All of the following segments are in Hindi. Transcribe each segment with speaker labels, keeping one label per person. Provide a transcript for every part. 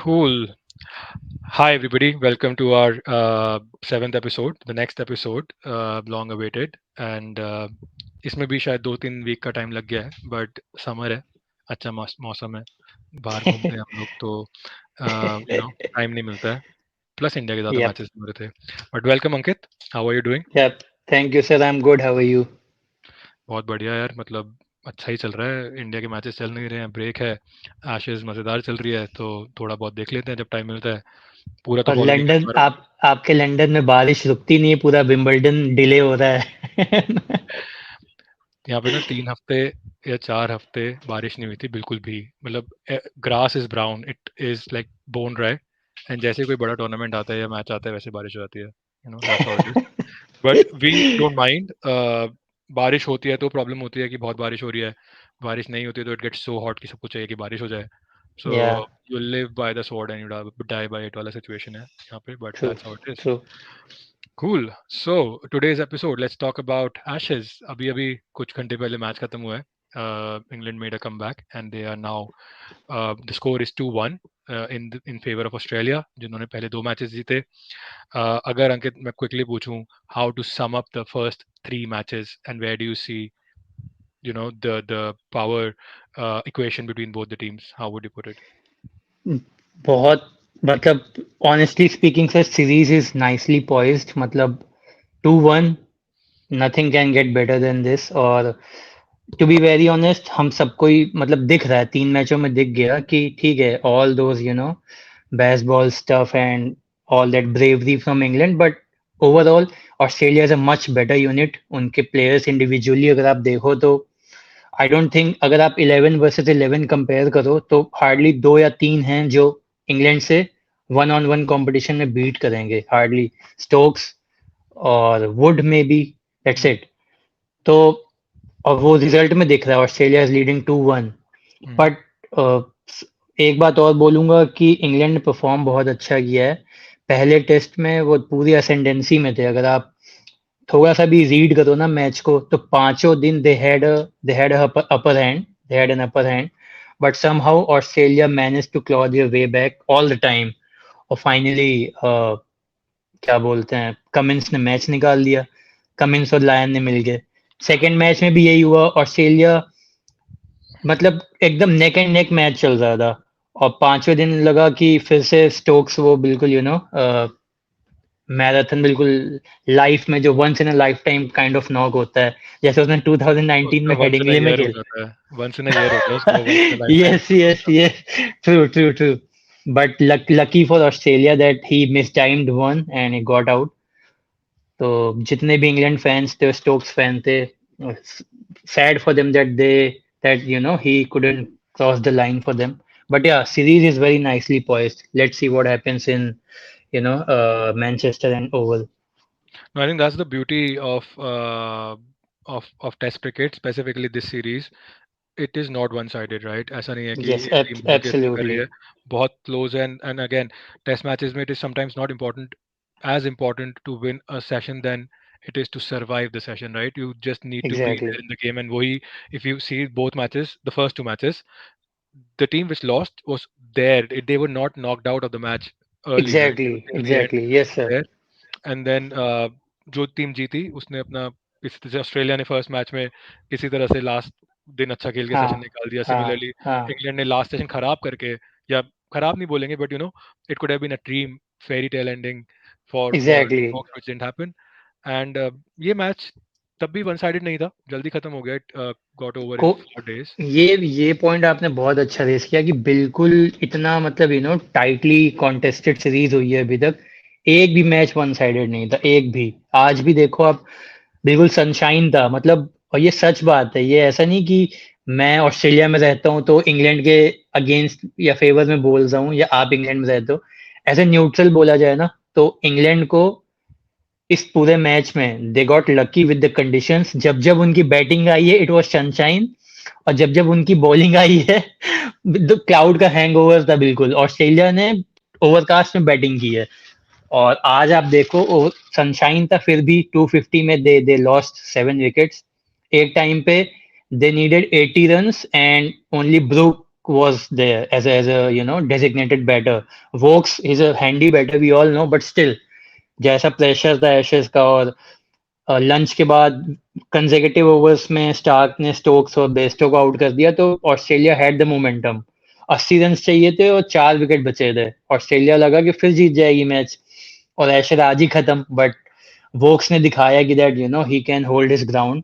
Speaker 1: Cool. Hi, everybody. Welcome to our seventh episode, the next episode, long awaited. And इसमें भी शायद 2-3 वीक का टाइम लग गया है, बट समर है, अच्छा मौसम है, बाहर घूमते हैं हम लोग तो टाइम नहीं मिलता है. प्लस इंडिया के ज़्यादा
Speaker 2: Yep.
Speaker 1: मैचेस हो रहे थे. But welcome Ankit, how are you doing?
Speaker 2: Yep. Thank you, sir. I'm good. How are you?
Speaker 1: बहुत बढ़िया यार, मतलब अच्छा ही चल रहा है. इंडिया के मैचेस चल नहीं रहे हैं, ब्रेक है. एशेज मज़ेदार चल रही है, तो थोड़ा बहुत देख लेते हैं जब टाइम मिलता है. पूरा तो
Speaker 2: और
Speaker 1: फॉलो नहीं कर
Speaker 2: लंदन
Speaker 1: पा रहे.
Speaker 2: आपके लंदन में बारिश रुकती नहीं है, पूरा विंबलडन डिले हो रहा है।
Speaker 1: यहाँ पे ना 3 हफ्ते या 4 हफ्ते बारिश नहीं हुई थी बिल्कुल भी. मतलब grass is brown, it is like bone dry. And जैसे ही कोई बड़ा टूर्नामेंट आता है या मैच आता है वैसे बारिश हो जाती है. That's how it is. But we don't mind. बारिश होती है तो प्रॉब्लम होती है कि बहुत बारिश हो रही है. बारिश नहीं होती तो इट गेट्स सो हॉट कि सबको चाहिए कि बारिश हो जाए. So
Speaker 2: Yeah,
Speaker 1: you live by the sword and you die by it वाला सिचुएशन है यहाँ पे, but
Speaker 2: true,
Speaker 1: that's how it is.
Speaker 2: true.
Speaker 1: Cool. So today's episode, let's talk about Ashes. अभी अभी कुछ घंटे पहले मैच खत्म हुआ है. England made a comeback and they are now the score is 2-1 in favor of Australia, जिन्होंने पहले 2 मैचेस जीते. अगर अंकित मैं quickly पूछूं, how to sum up the first 3 matches and where do you see the power equation between both the teams? How would you put it?
Speaker 2: बहुत मतलब honestly speaking, sir, series is nicely poised. मतलब 2-1, nothing can get better than this. और टू बी वेरी ऑनेस्ट, हम सबको ही मतलब दिख रहा है, 3 मैचों में दिख गया कि ठीक है, all those baseball stuff and all that bravery from England, but overall Australia is a much better unit. उनके players individually अगर आप देखो तो आई डोंट थिंक, अगर आप 11 वर्सेस 11 कंपेयर करो तो हार्डली 2 या 3 हैं जो इंग्लैंड से वन ऑन वन कंपटीशन में बीट करेंगे. हार्डली स्टोक्स और वुड में बी, दैट्स
Speaker 1: Hmm.
Speaker 2: इट. तो और वो रिजल्ट में दिख रहा है, Australia is leading 2-1.
Speaker 1: Hmm.
Speaker 2: But एक बात और बोलूंगा कि इंग्लैंड ने परफॉर्म बहुत अच्छा किया है. पहले टेस्ट में वो पूरी असेंडेंसी में थे. अगर आप थोड़ा सा भी रीड करो ना मैच को, तो पांचों दिन they had upper hand, they had an upper hand. But somehow Australia manage to claw their way back all the time. और फाइनली क्या बोलते हैं, कमिंस ने मैच निकाल दिया. कमिंस और लायन ने मिलके सेकेंड मैच में भी यही हुआ. ऑस्ट्रेलिया मतलब एकदम नेक एंड नेक मैच चल रहा था. और पांचवें दिन लगा कि फिर से स्टोक्स वो बिल्कुल मैराथन, बिल्कुल लाइफ में जो once in a life time kind of knock होता है, जैसे उसने 2019
Speaker 1: उसका
Speaker 2: में
Speaker 1: वंस इन अ
Speaker 2: हेडिंगले में
Speaker 1: ईयर हो
Speaker 2: खेल.
Speaker 1: जाता है. वंस इन अ ईयर होता है उसका, once in a life time.
Speaker 2: Yes yes yes, true true true. But lucky for Australia that he mistimed one and he got out. तो जितने भी इंग्लैंड फैंस थे, स्टोक्स फैन थे, sad for them that he couldn't cross the line for them. But yeah, series is very nicely poised. Let's see what happens in Manchester and Oval.
Speaker 1: No, I think that's the beauty of Test cricket, specifically this series. It is not one-sided, right? ऐसा नहीं है कि
Speaker 2: Yes,
Speaker 1: एक टीम बहुत ही अच्छा कर रही है.
Speaker 2: absolutely.
Speaker 1: बहुत close है. And again, Test matches में it is sometimes not important, as important to win a session than it is to survive the session, right? You just need to be there
Speaker 2: Exactly.
Speaker 1: in the game. And वही, if you see both matches, the first 2 matches, the team which lost was there. They were not knocked out of the match early, right? They were
Speaker 2: Exactly.
Speaker 1: till the end
Speaker 2: Exactly. Yes, sir.
Speaker 1: there. And then जो टीम जीती उसने अपना, इस जैसे ऑस्ट्रेलिया ने फर्स्ट मैच में किसी तरह से लास्ट दिन अच्छा खेल के सेशन
Speaker 2: हाँ,
Speaker 1: निकाल दिया.
Speaker 2: हाँ,
Speaker 1: सिमिलरली
Speaker 2: हाँ.
Speaker 1: इंग्लैंड ने लास्ट सेशन खराब करके, या खराब नहीं बोलेंगे but it could have been a dream fairy tale ending for
Speaker 2: Exactly.
Speaker 1: Which didn't happen. And ये मैच तब भी वन साइडेड नहीं था, जल्दी खत्म हो गया. इट गॉट ओवर इन
Speaker 2: को
Speaker 1: 4 days.
Speaker 2: ये पॉइंट आपने बहुत अच्छा रेस किया कि बिल्कुल इतना मतलब टाइटली कॉन्टेस्टेड सीरीज हुई है अभी तक. एक भी मैच वन साइडेड नहीं था, एक भी. आज भी देखो आप, बिल्कुल सनशाइन था मतलब. और ये सच बात है, ये ऐसा नहीं कि मैं ऑस्ट्रेलिया में रहता हूँ तो इंग्लैंड के अगेंस्ट या फेवर में बोल रहा हूँ, या आप इंग्लैंड में रहते हो. ऐसे न्यूट्रल बोला जाए ना, तो इंग्लैंड को इस पूरे मैच में they got lucky with the conditions. जब जब उनकी बैटिंग आई है इट वाज सनशाइन, और जब जब उनकी बॉलिंग आई है क्लाउड का हैंगओवर था बिल्कुल. ऑस्ट्रेलिया ने ओवरकास्ट में बैटिंग की है. और आज आप देखो, सनशाइन था फिर भी 250 में दे लॉस्ट 7 विकेट्स. एक टाइम पे they needed 80 runs and only Brook was there as a designated batter. Vokes is a handy batter, we all know, but still जैसा प्रेशर था एशेज का और लंच के बाद कंसेक्यूटिव ओवर्स में स्टार्क ने स्टोक्स और बेस्टो को आउट कर दिया तो Australia had the momentum 80 run चाहिए थे और 4 विकेट बचे थे ऑस्ट्रेलिया लगा कि फिर जीत जाएगी मैच और एशर आज ही खत्म बट वोक्स ने दिखाया कि that he can hold his ground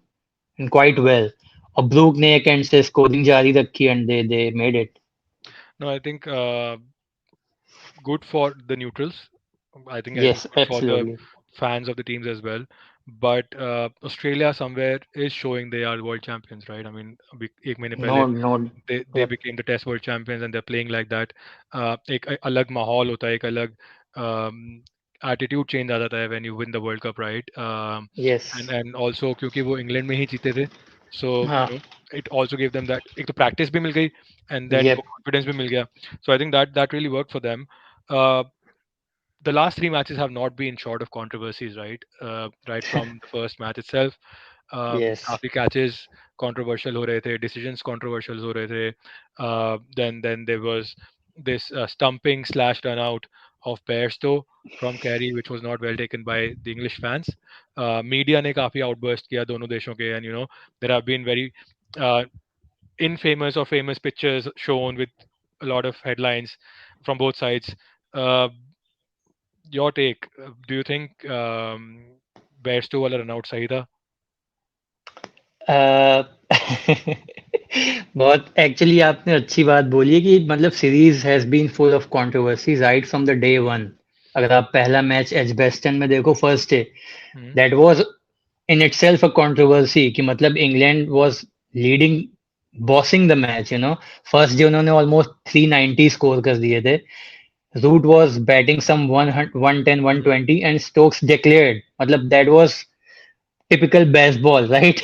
Speaker 2: and quite well और ब्रूक ने एक एंड से स्कोरिंग जारी रखी and they made it
Speaker 1: No, I think good for the neutrals. I think
Speaker 2: yes
Speaker 1: good for the
Speaker 2: absolutely
Speaker 1: fans of the teams as well. But Australia somewhere is showing they are world champions, right? I mean, एक महीने
Speaker 2: नो
Speaker 1: पहले
Speaker 2: no
Speaker 1: they became the Test world champions and they're playing like that. एक अलग माहौल होता है, एक अलग attitude change आ जाता है when you win the World Cup, right?
Speaker 2: Yes
Speaker 1: And also क्योंकि वो इंग्लैंड में ही जीते थे, so
Speaker 2: हाँ
Speaker 1: it also gave them that एक तो practice भी मिल गई and then वो
Speaker 2: yep
Speaker 1: confidence भी मिल गया. So I think that really worked for them. Uh, the last three matches have not been short of controversies, right? Right from the first match itself,
Speaker 2: yes
Speaker 1: काफी catches controversial हो रहे थे, decisions controversial हो रहे थे. Then there was this stumping slash run out of Bairstow from Kerry, which was not well taken by the English fans. Media ने काफी outburst किया दोनों देशों के, and there have been very uh, infamous or famous pictures shown with a lot of headlines from both sides. Uh, your take. Do you think Bairstow वाला रन आउट सही था?
Speaker 2: अ, बहुत एक्चुअली आपने अच्छी बात बोली है कि मतलब series has been full of controversies right from the day one अगर आप पहला मैच एजबेस्टन में देखो first day
Speaker 1: hmm,
Speaker 2: that was in itself a controversy कि मतलब England was leading bossing the match first day उन्होंने ऑलमोस्ट 390 स्कोर कर दिए थे Root was batting some 110
Speaker 1: hmm,
Speaker 2: 120 and Stokes declared मतलब that was typical Bazball right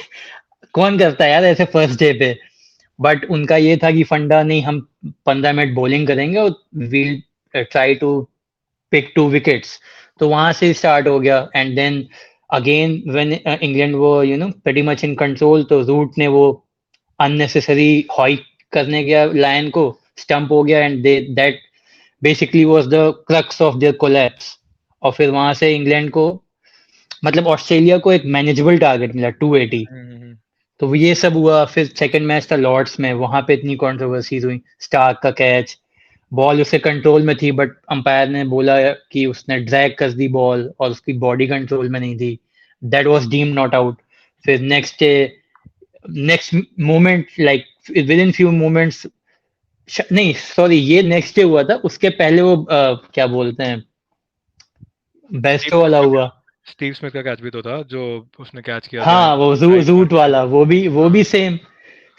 Speaker 2: कौन करता है यार ऐसे फर्स्ट डे पे बट उनका ये था कि फंडा नहीं हम 15 मिनट बॉलिंग करेंगे और we'll try to pick 2 wickets तो वहां से स्टार्ट हो गया and then again when England वो प्रेटी मच इन कंट्रोल तो रूट ने वो अननेसेसरी हॉइक करने गया लायन को स्टंप हो गया and they that basically was the crux of their collapse और फिर वहां से इंग्लैंड को मतलब ऑस्ट्रेलिया को एक मैनेजेबल टारगेट मिला 280
Speaker 1: हम्म,
Speaker 2: तो वो ये सब हुआ फिर सेकंड मैच था लॉर्ड्स में वहां पे इतनी कंट्रोवर्सीज हुई स्टार्क का कैच बॉल उसके कंट्रोल में थी बट अंपायर ने बोला कि उसने ड्रैग कर दी बॉल और उसकी बॉडी कंट्रोल में नहीं थी that was deem not out फिर next moment like within few moments नहीं सॉरी ये नेक्स्ट डे हुआ था उसके पहले वो क्या बोलते हैं
Speaker 1: स्टीव
Speaker 2: बेस्टो
Speaker 1: स्मिथ
Speaker 2: वाला
Speaker 1: का
Speaker 2: हुआ
Speaker 1: कैच स्टीव स्मिथ का कैच भी तो था जो उसने कैच किया था
Speaker 2: हाँ
Speaker 1: एंड
Speaker 2: वो
Speaker 1: ट्राइड टू
Speaker 2: जूट
Speaker 1: कंट्रोल.
Speaker 2: वाला वो भी
Speaker 1: हाँ,
Speaker 2: सेम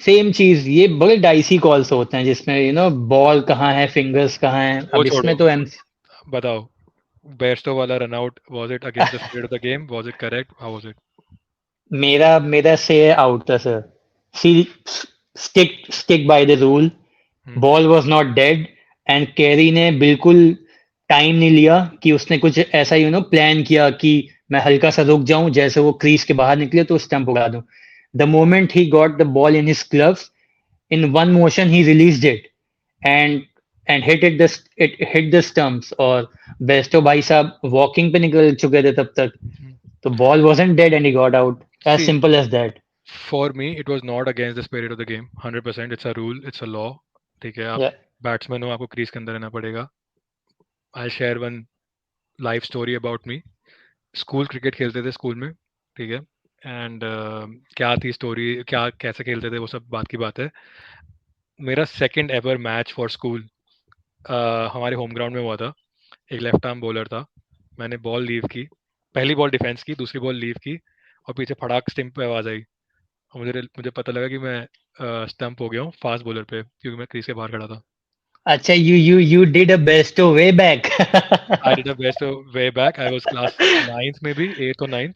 Speaker 2: सेम चीज ये बड़े डाइसी कॉल्स होते हैं जिसमें बॉल कहाँ है फिंगर्स कहाँ है
Speaker 1: वो
Speaker 2: अब
Speaker 1: छोड़ो,
Speaker 2: इसमें तो एम
Speaker 1: बताओ. बेयरस्टो वाला run out, was it against the spirit of the game? Was it correct? How was it?
Speaker 2: मेरा मेरा से आउट था sir see stick by the rule
Speaker 1: hmm,
Speaker 2: ball was not dead and Carey ने बिल्कुल टाइम नहीं लिया कि उसने कुछ ऐसा प्लान किया कि मैं हल्का सा रुक जाऊं जैसे वो क्रीज के बाहर निकले तो स्टंप उड़ा दूं the moment he got the ball in his gloves in one motion he released it and it hit the stumps और बेस्टो भाई साहब वॉकिंग पे निकल चुके थे तब तक तो ball wasn't dead and he got out as
Speaker 1: see,
Speaker 2: simple as that
Speaker 1: for me it was not against the spirit of the game. 100%. It's a rule, it's a law. ठीक है, आप
Speaker 2: yeah
Speaker 1: बैट्समैन हो, आपको क्रीज के अंदर रहना पड़ेगा. I share one life story about me. School cricket खेलते थे स्कूल में, ठीक है. एंड क्या थी स्टोरी, क्या कैसे खेलते थे, वो सब बात की बात है. मेरा second ever match for school हमारे होम ग्राउंड में हुआ था. एक लेफ्ट आर्म बॉलर था. मैंने बॉल लीव की, पहली बॉल डिफेंस की, दूसरी बॉल लीव की, और पीछे फटाक स्टिम्प पे आवाज आई. और मुझे मुझे पता लगा कि मैं स्टंप हो गया हूँ फास्ट बॉलर पे, क्योंकि मैं क्रीज के बाहर खड़ा था.
Speaker 2: अच्छा you did a besto way back
Speaker 1: I did a best way back. I was class ninth में भी, एट्थ और नाइन्थ.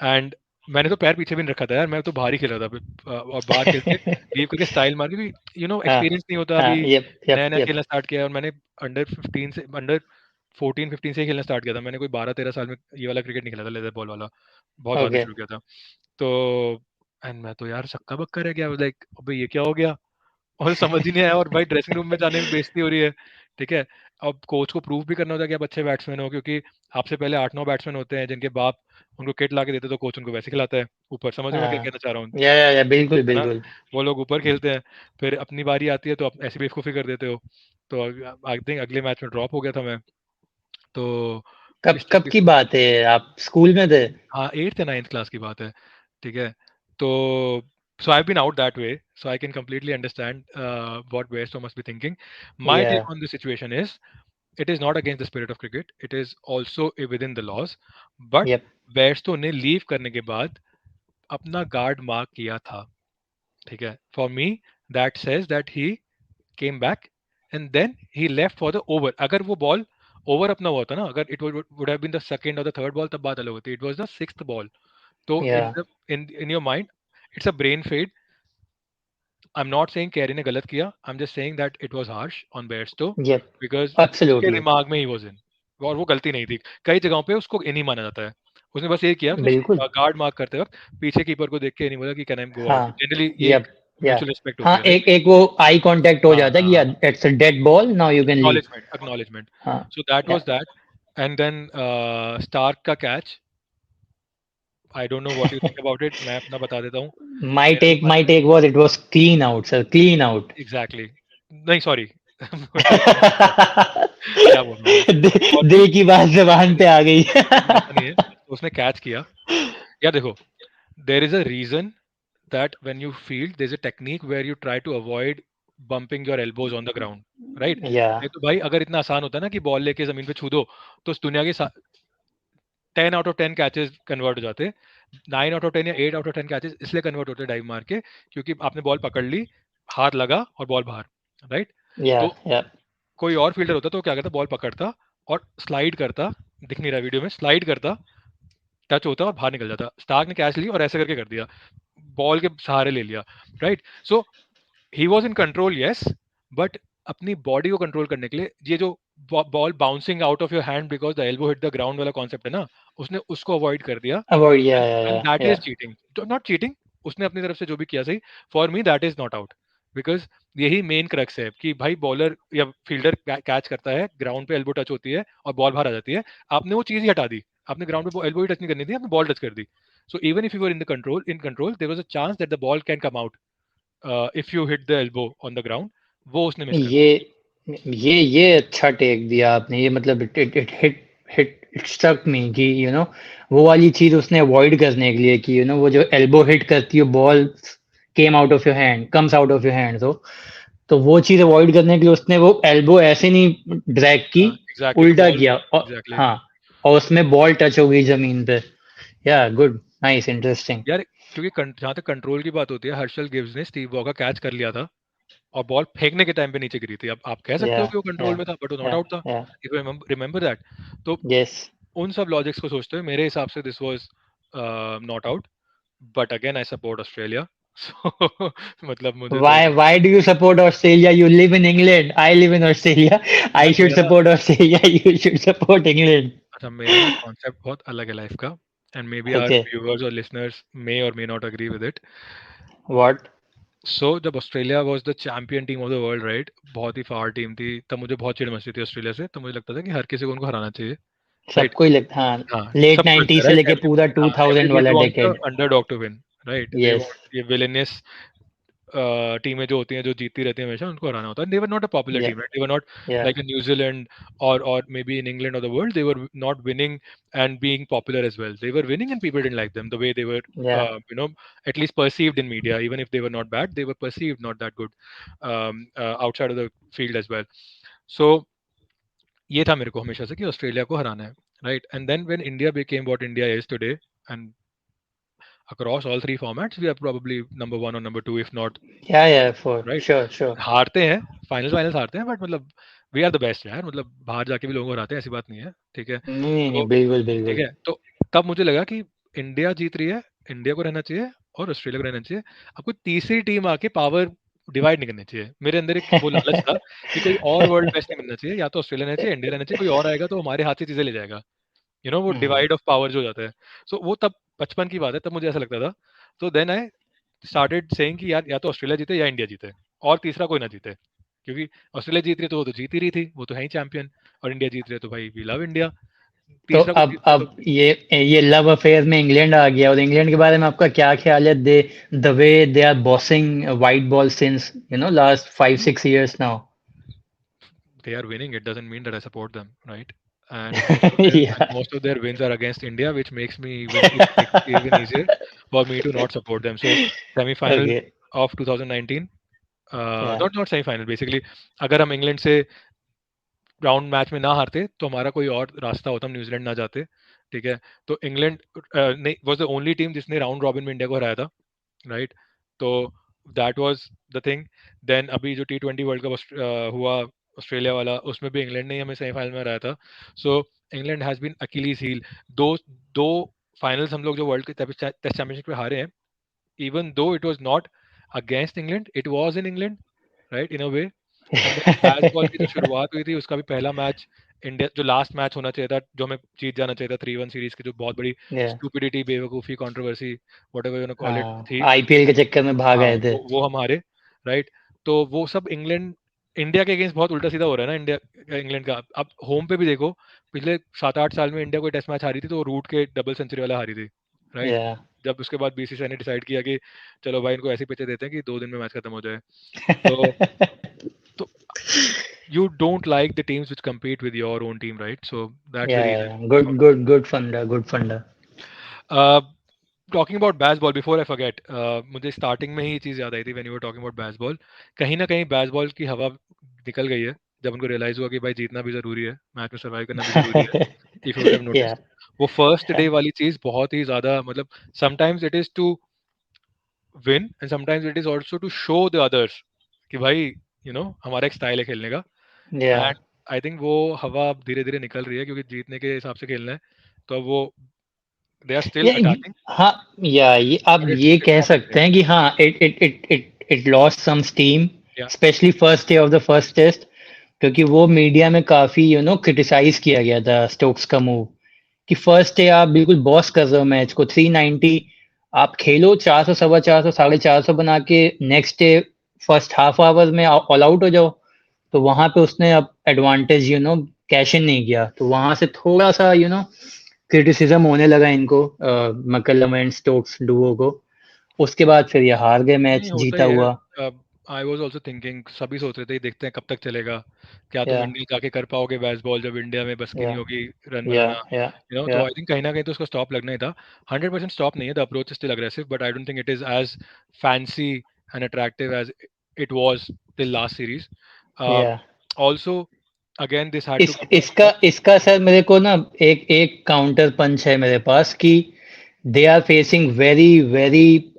Speaker 1: एंड मैंने तो पैर पीछे भी नहीं रखा था यार, मैं तो बाहर ही खेल रहा था. और बाहर खेल के लीव करके स्टाइल मार के भी,
Speaker 2: हाँ
Speaker 1: एक्सपीरियंस नहीं होता
Speaker 2: हाँ
Speaker 1: अभी.
Speaker 2: यप यप
Speaker 1: नया नया
Speaker 2: यप
Speaker 1: खेलना स्टार्ट किया है, और मैंने अंडर 14 15 से ही खेलना स्टार्ट किया था. मैंने कोई 12 13 साल में ये वाला क्रिकेट नहीं खेला था, लेदर बॉल वाला. बहुत बाद में
Speaker 2: ओके
Speaker 1: शुरू किया था. तो एंड मैं तो यार सक्का बक्का रह गया. लाइक अबे ये क्या हो गया. और समझ ही नहीं आया, और भाई ड्रेसिंग रूम में जाने में बेइज्जती हो रही है। ठीक है, अब कोच को प्रूव भी करना होता है कि आप अच्छे बैट्समैन हो, क्योंकि आपसे पहले 8-9 बैट्समैन होते हैं जिनके बाप उनको किट ला के देते, तो कोच उनको वैसे खिलाता है ऊपर। समझ रहे हो मैं क्या
Speaker 2: हाँ,
Speaker 1: कहना चाह रहा हूँ?
Speaker 2: या बिल्कुल
Speaker 1: है ना?
Speaker 2: बिल्कुल।
Speaker 1: वो लोग ऊपर खेलते हैं, फिर अपनी बारी आती है तो आप ऐसी बेवकूफ़ी कर देते हो। तो आई थिंक अगले मैच में ड्रॉप हो गया था मैं। तो
Speaker 2: कब
Speaker 1: इस
Speaker 2: कब
Speaker 1: तरीके
Speaker 2: की
Speaker 1: से,
Speaker 2: बात है, आप स्कूल में थे?
Speaker 1: हाँ 8th या 9th क्लास की बात है। ठीक है, तो so I've been out that way, so I can completely understand what Bairstow must be thinking. My
Speaker 2: या
Speaker 1: take on the situation is, it is not against the spirit of cricket, it is also within the laws, but
Speaker 2: yep
Speaker 1: Bairstow ने लीव करने के बाद अपना गार्ड मार्क किया था। ठीक है, for me that says that he came back and then he left for the over. अगर वो बॉल ओवर अपना हुआ था ना, अगर it would have been the second और द थर्ड बॉल, तब बात अलग होती। It was the sixth ball. तो
Speaker 2: या
Speaker 1: in your mind it's a brain fade. I am not saying Carey ने गलत किया, I am just saying that it was harsh on Bairstow,
Speaker 2: yep
Speaker 1: because उसके
Speaker 2: एब्सोल्युटली
Speaker 1: दिमाग में ही वाज इन, और वो गलती नहीं थी। कई जगहों पे उसको इन ही माना जाता है। उसने बस ये किया,
Speaker 2: बिल्कुल।
Speaker 1: उसने गार्ड मार्क करते वक्त पीछे कीपर को देख के ये नहीं बोला कि कैन आई गो आउट।
Speaker 2: हाँ,
Speaker 1: जनरली ये
Speaker 2: यप
Speaker 1: एक
Speaker 2: या
Speaker 1: म्यूचुअल रिस्पेक्ट
Speaker 2: हाँ,
Speaker 1: होती है, राइट?
Speaker 2: एक एक वो आई कांटेक्ट हो
Speaker 1: हाँ
Speaker 2: जाता है कि
Speaker 1: हाँ,
Speaker 2: यार it's a dead ball, now you can leave.
Speaker 1: acknowledgement, acknowledgement.
Speaker 2: हाँ,
Speaker 1: So that
Speaker 2: या
Speaker 1: was that. And then Stark का catch, I don't know what you think about it. मैं अपना बता देता हूँ। मेरा जो
Speaker 2: माय
Speaker 1: मानना
Speaker 2: take was it was clean out sir, clean out.
Speaker 1: है एग्जैक्टली, नहीं सॉरी, क्या बोल रहा हूँ मैं? फॉर मी,
Speaker 2: दिल की बात
Speaker 1: नहीं
Speaker 2: ज़ुबान पे
Speaker 1: नहीं
Speaker 2: आ गई।
Speaker 1: नहीं, ऐसा नहीं है। तो उसने कैच किया। यार देखो, there is a reason that when you field, there's a technique where you try to avoid bumping your elbows on the ground, right?
Speaker 2: या
Speaker 1: नहीं तो भाई अगर इतना आसान होता ना कि बॉल लेके जमीन पे छू दो, तो उस दुनिया के 10 आउट ऑफ 10 कैचेस कन्वर्ट हो जाते। 9 आउट ऑफ 10 या 8 आउट ऑफ 10 कैचेस इसलिए कन्वर्ट होते डाइव मार के, क्योंकि आपने बॉल पकड़ ली, हाथ लगा और बॉल बाहर, राइट? तो
Speaker 2: या
Speaker 1: कोई और फील्डर होता तो क्या करता, बॉल पकड़ता और स्लाइड करता, दिख नहीं रहा वीडियो में, स्लाइड करता, टच होता और बाहर निकल जाता। स्टार्क ने कैच ली और ऐसे करके कर दिया, बॉल के सहारे ले लिया, right? So he was in control, yes, but अपनी बॉडी को कंट्रोल करने के लिए ये जो ball bouncing out of your hand because the elbow hit the ground वाला कॉन्सेप्ट है ना, उसने उसको अवॉइड कर दिया।
Speaker 2: अवॉइड
Speaker 1: एंड दैट
Speaker 2: या
Speaker 1: इज चीटिंग, नॉट चीटिंग। उसने अपनी तरफ से जो भी किया सही, for me that is not out, because यही मेन क्रक्स है कि भाई बॉलर या फील्डर कैच करता है, ग्राउंड पे एल्बो टच होती है और बॉल बाहर आ जाती है, आपने वो चीज ही हटा दी, आपने ग्राउंड पे एल्बो ही टच नहीं करनी थी, आपने बॉल टच कर दी। So even if you were in control there was a chance that the ball can come out if you hit the elbow on the ground. वो उसने मिस कर
Speaker 2: ये
Speaker 1: दिया।
Speaker 2: ये अच्छा टेक दिया आपने। ये मतलब it it it hit hit it struck me कि वो वाली चीज उसने अवॉइड करने के लिए कि वो जो एल्बो हिट करती है, ball came out of your hand, comes out of your hand, तो वो चीज अवॉइड करने के लिए उसने वो एल्बो ऐसे नहीं ड्रैग की,
Speaker 1: हाँ एग्जैक्टली,
Speaker 2: उल्टा
Speaker 1: बॉल,
Speaker 2: किया और
Speaker 1: एग्जैक्टली।
Speaker 2: हाँ, और उसमें बॉल टच हो गई जमीन पे। या गुड, नाइस, इंटरेस्टिंग।
Speaker 1: यार क्योंकि जहां तक कंट्रोल की बात होती है, हर्षल गिव्स ने स्टीव वॉ का कैच कर लिया था और बॉल फेंकने के टाइम पे नीचे गिरी थी। अब आप कह सकते
Speaker 2: या
Speaker 1: हो कि वो
Speaker 2: या
Speaker 1: कंट्रोल में था, बट वो नॉट
Speaker 2: या
Speaker 1: आउट था।
Speaker 2: या
Speaker 1: इफ रिमेंबर दैट। तो
Speaker 2: यस।
Speaker 1: उन सब लॉजिक्स को सोचते हुए मेरे हिसाब से this was not out, but again I support Australia. So मतलब मुझे तो
Speaker 2: Why do you support Australia? You live in England. I live in Australia. I
Speaker 1: यार
Speaker 2: should
Speaker 1: मेरा,
Speaker 2: support Australia. You should support England.
Speaker 1: अच्छा मेरा ना कॉन्सेप्ट बहुत अलग है लाइफ का, and maybe our
Speaker 2: Okay.
Speaker 1: Viewers और लिसनर्स मे और may not agree with it.
Speaker 2: What?
Speaker 1: So जब Australia was the champion team of the world, right, बहुत ही फार टीम थी, तब मुझे बहुत चिढ़ मचती थी ऑस्ट्रेलिया से। तो मुझे लगता था कि हर किसी को उनको हराना चाहिए, राइट?
Speaker 2: सबको ही लगता, हाँ।
Speaker 1: हाँ,
Speaker 2: लेट
Speaker 1: सबको लगता
Speaker 2: 90
Speaker 1: है,
Speaker 2: से
Speaker 1: राइट?
Speaker 2: लेके पूरा
Speaker 1: हाँ,
Speaker 2: 2000 वाला
Speaker 1: everybody wants the
Speaker 2: decade.
Speaker 1: Underdog to win, right? They
Speaker 2: yes.
Speaker 1: Want ये विलेनियस टीमें जो होती हैं, जो जीतती रहती हैं हमेशा, उनको हराना होता है। They were not a popular
Speaker 2: yeah
Speaker 1: team, right? They were not
Speaker 2: yeah
Speaker 1: like New Zealand और maybe in England of the world, they were not winning and being popular as well. They were winning and people didn't like them the way they were,
Speaker 2: yeah
Speaker 1: you know, at least perceived in media. Even if they were not bad, they were perceived not that good outside of the field as well. So ये था मेरे को हमेशा से कि ऑस्ट्रेलिया को हराना है, right? And then when India became what India is today, and across all three formats we are probably number 1 or number 2 if not
Speaker 2: या फॉर
Speaker 1: right.
Speaker 2: Sure sure.
Speaker 1: हारते हैं, फाइनल्स हारते हैं, बट मतलब वी आर द बेस्ट यार, मतलब बाहर जाके भी लोगों को हराते हैं, ऐसी बात नहीं है। ठीक है,
Speaker 2: नहीं
Speaker 1: तो
Speaker 2: नहीं, बिल्कुल
Speaker 1: ठीक
Speaker 2: बिल्कुल।
Speaker 1: है, तो तब मुझे लगा कि इंडिया जीत रही है, इंडिया को रहना चाहिए और ऑस्ट्रेलिया को रहना चाहिए। आपको तीसरी टीम आके पावर डिवाइड नहीं करनी चाहिए। मेरे अंदर एक वो लालच था कि कोई और वर्ल्ड बेस्ट नहीं बनना चाहिए, या तो ऑस्ट्रेलिया रहना चाहिए, इंडिया रहना चाहिए, कोई और आएगा तो हमारे हाथ से चीजें ले जाएगा, वो
Speaker 2: हम्म,
Speaker 1: डिवाइड ऑफ पावर जो हो जाता है। सो वो तब बचपन की बात है, तब मुझे ऐसा लगता था। तो देन आई स्टार्टेड सेइंग कि यार या तो ऑस्ट्रेलिया जीते या इंडिया जीते, और तीसरा कोई ना जीते, क्योंकि ऑस्ट्रेलिया जीत रही है तो वो तो जीत ही रही थी, वो तो है ही चैंपियन, और इंडिया जीत रही है तो भाई वी लव इंडिया,
Speaker 2: तो
Speaker 1: तीसरा कोई जीतता है तो।
Speaker 2: अब ये लव अफेयर में इंग्लैंड आ गया, और इंग्लैंड के बारे में आपका क्या ख्याल है? They the way they are bossing white ball since last 5-6 years now.
Speaker 1: They are winning, it doesn't mean that I support them, right? And most of their and
Speaker 2: Yeah.
Speaker 1: most of their wins are against India, which makes it even easier for me to not support them. So semi-final
Speaker 2: Okay.
Speaker 1: of 2019,
Speaker 2: Yeah.
Speaker 1: not semi-final basically, अगर हम इंग्लैंड से राउंड मैच में ना हारते तो हमारा कोई और रास्ता होता, हम न्यूजीलैंड ना जाते, ठीक है। तो इंग्लैंड नहीं वाज द ओनली टीम जिसने राउंड रॉबिन में इंडिया को हराया था, राइट। तो that was the thing. Then अभी जो T20 वर्ल्ड कप हुआ ऑस्ट्रेलिया वाला, उसमें भी इंग्लैंड ने ही हमें सेमीफाइनल में हराया था। So England has been Achilles heel. दो दो फाइनल्स हम लोग जो वर्ल्ड टेस्ट चैंपियनशिप में हारे हैं, even though it was not against England, it was in England, right, in a way. And then Bazball की जो शुरुआत हुई थी उसका भी पहला मैच इंडिया, जो लास्ट मैच होना चाहिए था, जो हमें जीत जाना चाहिए था 3-1 सीरीज की, जो बहुत बड़ी
Speaker 2: Yeah.
Speaker 1: स्टूपिडिटी, बेवकूफ़ी, controversy, whatever you call it थी।
Speaker 2: आईपीएल के चक्कर में भाग
Speaker 1: हाँ,
Speaker 2: गए थे.
Speaker 1: वो हम हारे, राइट। तो वो सब इंग्लैंड इंडिया के अगेंस्ट बहुत उल्टा सीधा हो रहा है ना इंडिया इंग्लैंड का। अब होम पे भी देखो, पिछले 7-8 साल में इंडिया कोई टेस्ट मैच हारी थी तो वो रूट के डबल सेंचुरी वाला हारी थी, राइट।
Speaker 2: Yeah.
Speaker 1: जब उसके बाद बीसीसीआई ने डिसाइड किया कि चलो भाई इनको ऐसी पिचें देते हैं कि 2 दिन में मैच खत्म हो जाए। तो तो you don't like the teams which compete with your own team, right? So that's the reason
Speaker 2: Yeah.
Speaker 1: for
Speaker 2: Good,
Speaker 1: me.
Speaker 2: good, good funder, good funder.
Speaker 1: Uh, talking about Bazball, before I forget, मुझे स्टार्टिंग में ही ये चीज़ याद आई थी when you were talking about Bazball. कहीं ना कहीं बैसबॉल की हवा निकल गई है जब उनको रियलाइज हुआ कि भाई जीतना भी ज़रूरी है, मैच में सर्वाइव करना भी ज़रूरी है। If you would have
Speaker 2: Yeah.
Speaker 1: Noticed, वो फर्स्ट डे वाली चीज़ बहुत ही ज़्यादा, मतलब sometimes it is to win and sometimes it is also to show the others कि भाई हमारा एक स्टाइल है खेलने का।
Speaker 2: Yeah.
Speaker 1: एंड आई थिंक वो हवा अब धीरे धीरे निकल रही है, क्योंकि जीतने के हिसाब से खेलना है। तो अब वो दे आर स्टिल
Speaker 2: या
Speaker 1: अटैकिंग,
Speaker 2: हाँ, या ये आप
Speaker 1: बट
Speaker 2: ये
Speaker 1: इट्स
Speaker 2: कह
Speaker 1: नॉट द
Speaker 2: सकते
Speaker 1: सेम।
Speaker 2: हैं कि हाँ, इट लॉस्ट सम स्टीम,
Speaker 1: या
Speaker 2: specially first day of the first test, क्योंकि वो मीडिया में काफी क्रिटिसाइज किया गया था स्टोक्स का मूव, कि फर्स्ट डे आप बिल्कुल बॉस कर रहे हो मैच को 390, आप खेलो 400, 450, 450 बना के, next day first half hour में ऑल आउट हो जाओ। तो वहां पे उसने अब एडवांटेज कैश इन नहीं किया, तो वहां से थोड़ा सा क्रिटिसिज्म होने लगा इनको, मैकलम एंड स्टोक्स डुओ को। उसके बाद फिर ये हार गए
Speaker 1: नहीं,
Speaker 2: मैच
Speaker 1: होता
Speaker 2: जीता
Speaker 1: ही है।
Speaker 2: हुआ.
Speaker 1: आई वाज आल्सो थिंकिंग, सभी सोच रहे थे देखते हैं कब तक चलेगा, क्या तुम
Speaker 2: या
Speaker 1: इंडिया जाके कर पाओगे बेसबॉल जब इंडिया में बस की
Speaker 2: या
Speaker 1: नहीं होगी रन
Speaker 2: या
Speaker 1: बनाना,
Speaker 2: या
Speaker 1: तो
Speaker 2: या
Speaker 1: आई थिंक कहीं ना कहीं तो उसका स्टॉप लगना ही था। 100% स्टॉप नहीं है, the approach is still aggressive, but I don't think it is as fancy and attractive as it was till last series.
Speaker 2: या
Speaker 1: also again this had to
Speaker 2: इस
Speaker 1: कम फ्रॉम
Speaker 2: इसका
Speaker 1: टॉप।
Speaker 2: इसका सर मेरे को ना एक एक काउंटर पंच है मेरे पास, कि they are facing very very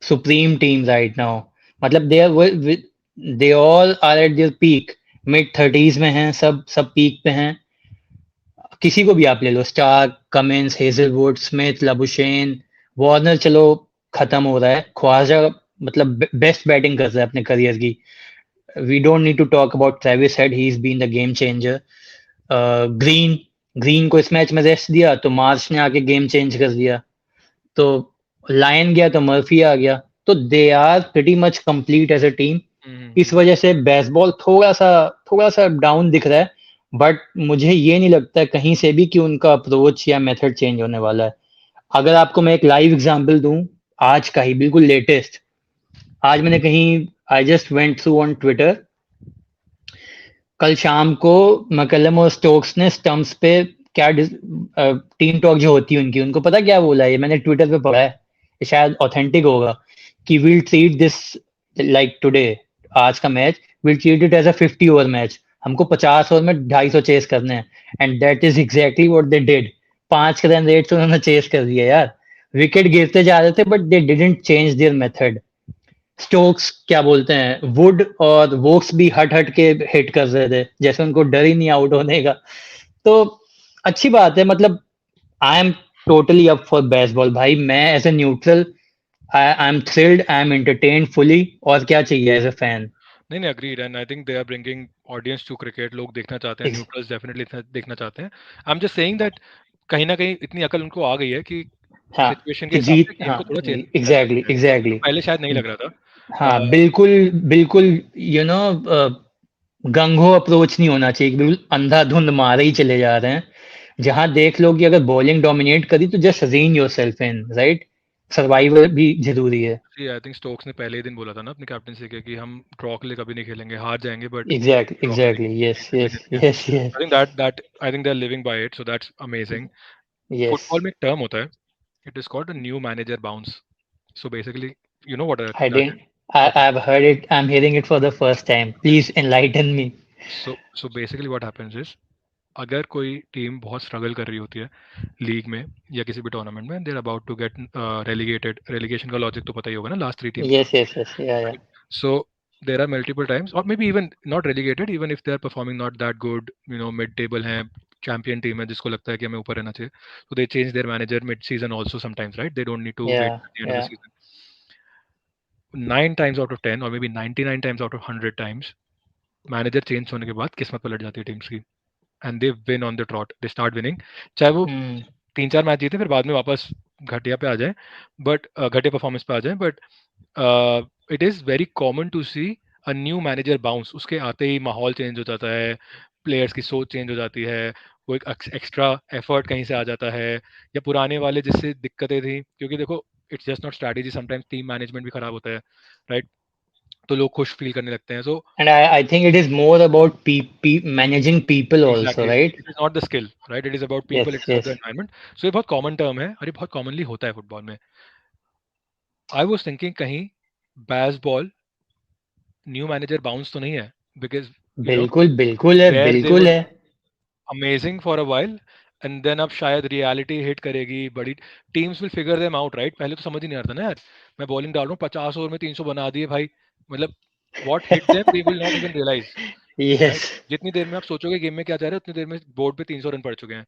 Speaker 2: supreme team right now. मतलब they all are at their peak, mid thirties में हैं, सब सब पीक पे हैं. किसी को भी आप ले लो, Starc, Cummins, Hazlewood, Smith, Labuschagne, Warner, चलो खत्म हो रहा है, ख्वाजा मतलब बेस्ट बैटिंग कर रहा है अपने करियर की. We don't need to talk about Travis Head, he is been the game changer. Green Green को इस मैच में रेस्ट दिया तो मार्च ने आके गेम चेंज कर दिया. तो लायन गया तो मर्फी आ गया. तो they are pretty much complete as a team. इस वजह से बेसबॉल थोड़ा सा डाउन दिख रहा है. बट मुझे ये नहीं लगता है कहीं से भी कि उनका अप्रोच या मेथड चेंज होने वाला है. अगर आपको मैं एक लाइव एग्जांपल दूं, आज का ही बिल्कुल लेटेस्ट, आज मैंने कहीं, I just went through on Twitter, कल शाम को मैकलम और स्टोक्स ने स्टंप्स पे क्या टीम टॉक जो होती है उनकी, उनको पता क्या बोला है? ये मैंने ट्विटर पे पढ़ा है, ये शायद ऑथेंटिक होगा, कि will treat this like today, आज का match, will treat it as a 50 over match. हमको 50 ओवर में 250 चेस करने हैं. And that is exactly what they did. 5 के रन रेट से उन्होंने चेस कर दिया यार. विकेट गिरते जा रहे थे but they didn't change their method. Stokes क्या बोलते हैं, वुड और वोक्स भी हट हट के हिट कर रहे थे, जैसे उनको डर ही नहीं आउट होने का. तो अच्छी बात है, मतलब I am totally up for Bazball भाई. मैं as a neutral, I am thrilled, I am entertained fully. और क्या चाहिए एज ए फैन?
Speaker 1: नहीं नहीं, agreed, and I think they are bringing audience to cricket. लोग देखना चाहते हैं, न्यूट्रल्स डेफिनेटली देखना चाहते हैं। I am just saying that कहीं ना कहीं इतनी अकल उनको आ गई है कि
Speaker 2: हाँ,
Speaker 1: सिचुएशन के
Speaker 2: कि
Speaker 1: हिसाब से
Speaker 2: जीत,
Speaker 1: गेम
Speaker 2: हाँ,
Speaker 1: को थोड़ा चेंज कर
Speaker 2: एग्जैक्टली
Speaker 1: सकते हैं, जो
Speaker 2: एग्जैक्टली.
Speaker 1: पहले शायद नहीं लग रहा था।
Speaker 2: हाँ, बिल्कुल, बिल्कुल, यू नो गंगो अप्रोच नहीं होना चाहिए कि बिल्कुल अंधाधुंध मारे ही चले जा रहे हैं। जहाँ देख लो कि अगर बॉलिंग डोमिनेट करी तो just rein yourself in, right? Survival भी ज़रूरी है।
Speaker 1: आई थिंक स्टोक्स ने पहले ही दिन बोला था ना अपनी कैप्टनसी के कि हम ड्रॉ के लिए कभी नहीं खेलेंगे, हार जाएंगे बट
Speaker 2: एग्ज़ैक्ट
Speaker 1: ड्रॉ
Speaker 2: एग्ज़ैक्टली,
Speaker 1: करेंगे,
Speaker 2: यस, यस,
Speaker 1: लेकिन
Speaker 2: yes, yes,
Speaker 1: I think that I think they are living by it, so that's amazing.
Speaker 2: Yes.
Speaker 1: Football में एक टर्म होता है, it is called a new manager bounce. So basically you know what
Speaker 2: I
Speaker 1: that
Speaker 2: didn't I I've heard it. I'm hearing it for the first time. Please enlighten me.
Speaker 1: So basically what happens is, अगर कोई टीम बहुत स्ट्रगल कर रही होती है लीग में या किसी भी टूर्नामेंट में, they are about to get relegated, relegation का लॉजिक तो पता ही होगा ना, last three teams,
Speaker 2: Yes, yes, yes. Yeah, yeah.
Speaker 1: right? So there are multiple times, or maybe even not relegated, even if they are performing not that good, you know, mid table है, चैंपियन टीम है जिसको लगता है कि हमें ऊपर रहना चाहिए, so they change their manager mid season also sometimes, right? They don't need to wait
Speaker 2: Yeah,
Speaker 1: at the end of the
Speaker 2: yeah.
Speaker 1: season. 9 times out of 10 or maybe 99 times out of 100 times manager change होने के बाद किस्मत पलट जाती है टीम्स की, and they win on the trout, they start winning, चाहे वो
Speaker 2: Hmm.
Speaker 1: 3-4 मैच जीते फिर बाद में वापस घटिया पे आ जाए, बट घटिया परफॉर्मेंस पे आ जाए, but it is very common to see a new manager bounce. उसके आते ही माहौल चेंज हो जाता है, प्लेयर्स की सोच चेंज हो जाती है, वो एक एक्स्ट्रा एफर्ट कहीं से आ जाता है, या पुराने वाले जिससे दिक्कतें थी, क्योंकि देखो it's just not strategy, sometimes team management भी खराब होता है, राइट? तो लोग खुश फील करने लगते हैं, सो
Speaker 2: And I think it is more about managing people also,
Speaker 1: exactly
Speaker 2: right?
Speaker 1: It is not the skill, राइट? It is about
Speaker 2: Yes,
Speaker 1: people, it is about the
Speaker 2: yes.
Speaker 1: Environment. So ये बहुत कॉमन टर्म है और ये बहुत कॉमनली होता है फुटबॉल में। आई वॉज थिंकिंग कहीं बैस बॉल न्यू मैनेजर बाउंस तो नहीं है, बिकॉज यू नो
Speaker 2: बिल्कुल, बिल्कुल है,
Speaker 1: वेयर दे
Speaker 2: बिल्कुल
Speaker 1: वर
Speaker 2: है।
Speaker 1: Amazing for a while, and then अब शायद रियलिटी हिट करेगी, बड़ी teams will figure them out, right? पहले तो समझ ही नहीं आता ना यार, मैं बॉलिंग डाल रहा हूँ 50 ओवर में 300 बना दिए भाई, मतलब what hit them they will not even realize, right?
Speaker 2: Yes.
Speaker 1: जितनी देर में आप सोचोगे गेम में क्या जा रहा है, उतनी देर में बोर्ड पे 300 रन पड़ चुके हैं।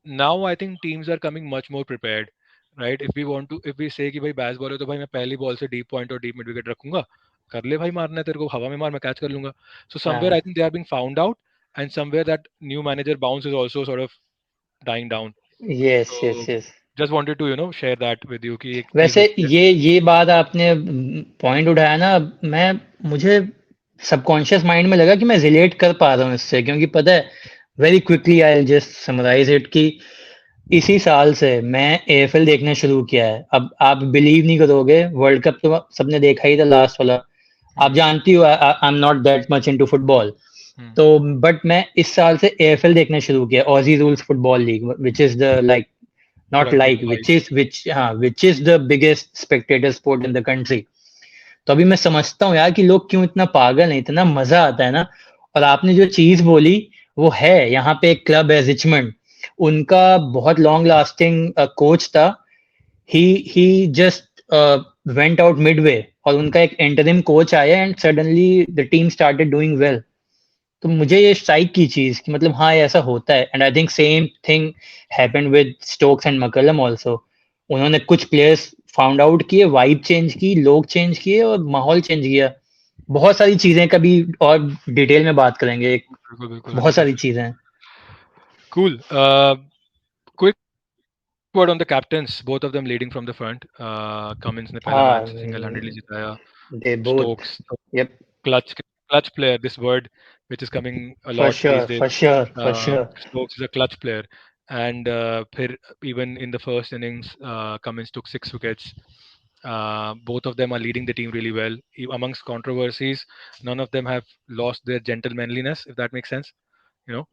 Speaker 1: Now I think teams are coming much more prepared, right? If we say कि भाई बैस बॉल है तो भाई मैं पहली बॉल से डीप पॉइंट और डीप मिड विकेट रखूंगा, कर ले भाई, मारना है तेरे को हवा में मार, मैं कैच कर लूंगा। सो समवेयर
Speaker 2: हाँ,
Speaker 1: I think they are being found out, and somewhere that new manager bounce is also sort of dying down.
Speaker 2: Yes, yes,
Speaker 1: So
Speaker 2: yes.
Speaker 1: just wanted to share that with you कि एक चीज
Speaker 2: वैसे
Speaker 1: होती है।
Speaker 2: ये बात आपने पॉइंट उठाया ना, मैं मुझे सबकॉन्शियस माइंड में लगा कि मैं रिलेट कर पा रहा हूँ इससे, क्योंकि पता है, very quickly I just summarize it कि इसी साल से मैं एएफएल देखना शुरू किया है। अब आप बिलीव नहीं करोगे, वर्ल्ड कप तो सबने देखा ही था, लास्ट वाला। आप
Speaker 1: हम्म,
Speaker 2: जानती हो I am not that much into football.
Speaker 1: Hmm,
Speaker 2: तो बट मैं इस साल से एएफएल देखना शुरू किया, Aussie rules football league, which is the like, not
Speaker 1: rugby
Speaker 2: like,
Speaker 1: five.
Speaker 2: Which is the biggest Spectator sport in the country. तो अभी मैं समझता हूँ यार कि लोग क्यों इतना पागल हैं, इतना मजा आता है ना। और आपने जो चीज बोली वो है, यहाँ पे एक क्लब है रिचमंड, उनका बहुत लॉन्ग लास्टिंग कोच था। ही ही जस्ट वेंट आउट मिडवे, और उनका एक इंटरिम कोच आया and suddenly the team started doing well. तो मुझे ये स्ट्राइक की चीज कि मतलब हाँ, ये ऐसा होता है। And I think same thing happened with Stokes and मकलम also. उन्होंने कुछ प्लेयर्स फाउंड आउट किए, वाइब चेंज की, लोग चेंज किए और माहौल चेंज किया। बहुत सारी चीजें कभी और डिटेल में बात करेंगे।
Speaker 1: बिल्कुल बिल्कुल,
Speaker 2: बहुत सारी
Speaker 1: 100%।
Speaker 2: चीजें हैं।
Speaker 1: Cool. Quick word on the captains, both of them leading from the front. Cummins ने पहला
Speaker 2: हाँ,
Speaker 1: मैच सिंगल हैंडेडली जिताया,
Speaker 2: they both.
Speaker 1: Stokes
Speaker 2: yup.
Speaker 1: clutch player, this word which is coming a
Speaker 2: for
Speaker 1: lot these
Speaker 2: sure,
Speaker 1: days.
Speaker 2: For sure, for sure.
Speaker 1: Stokes is a clutch player, and फिर even in the first innings, Cummins took 6 wickets. Both of them are leading the team really well. Amongst controversies, none of them have lost their gentlemanliness, if that makes sense. You know.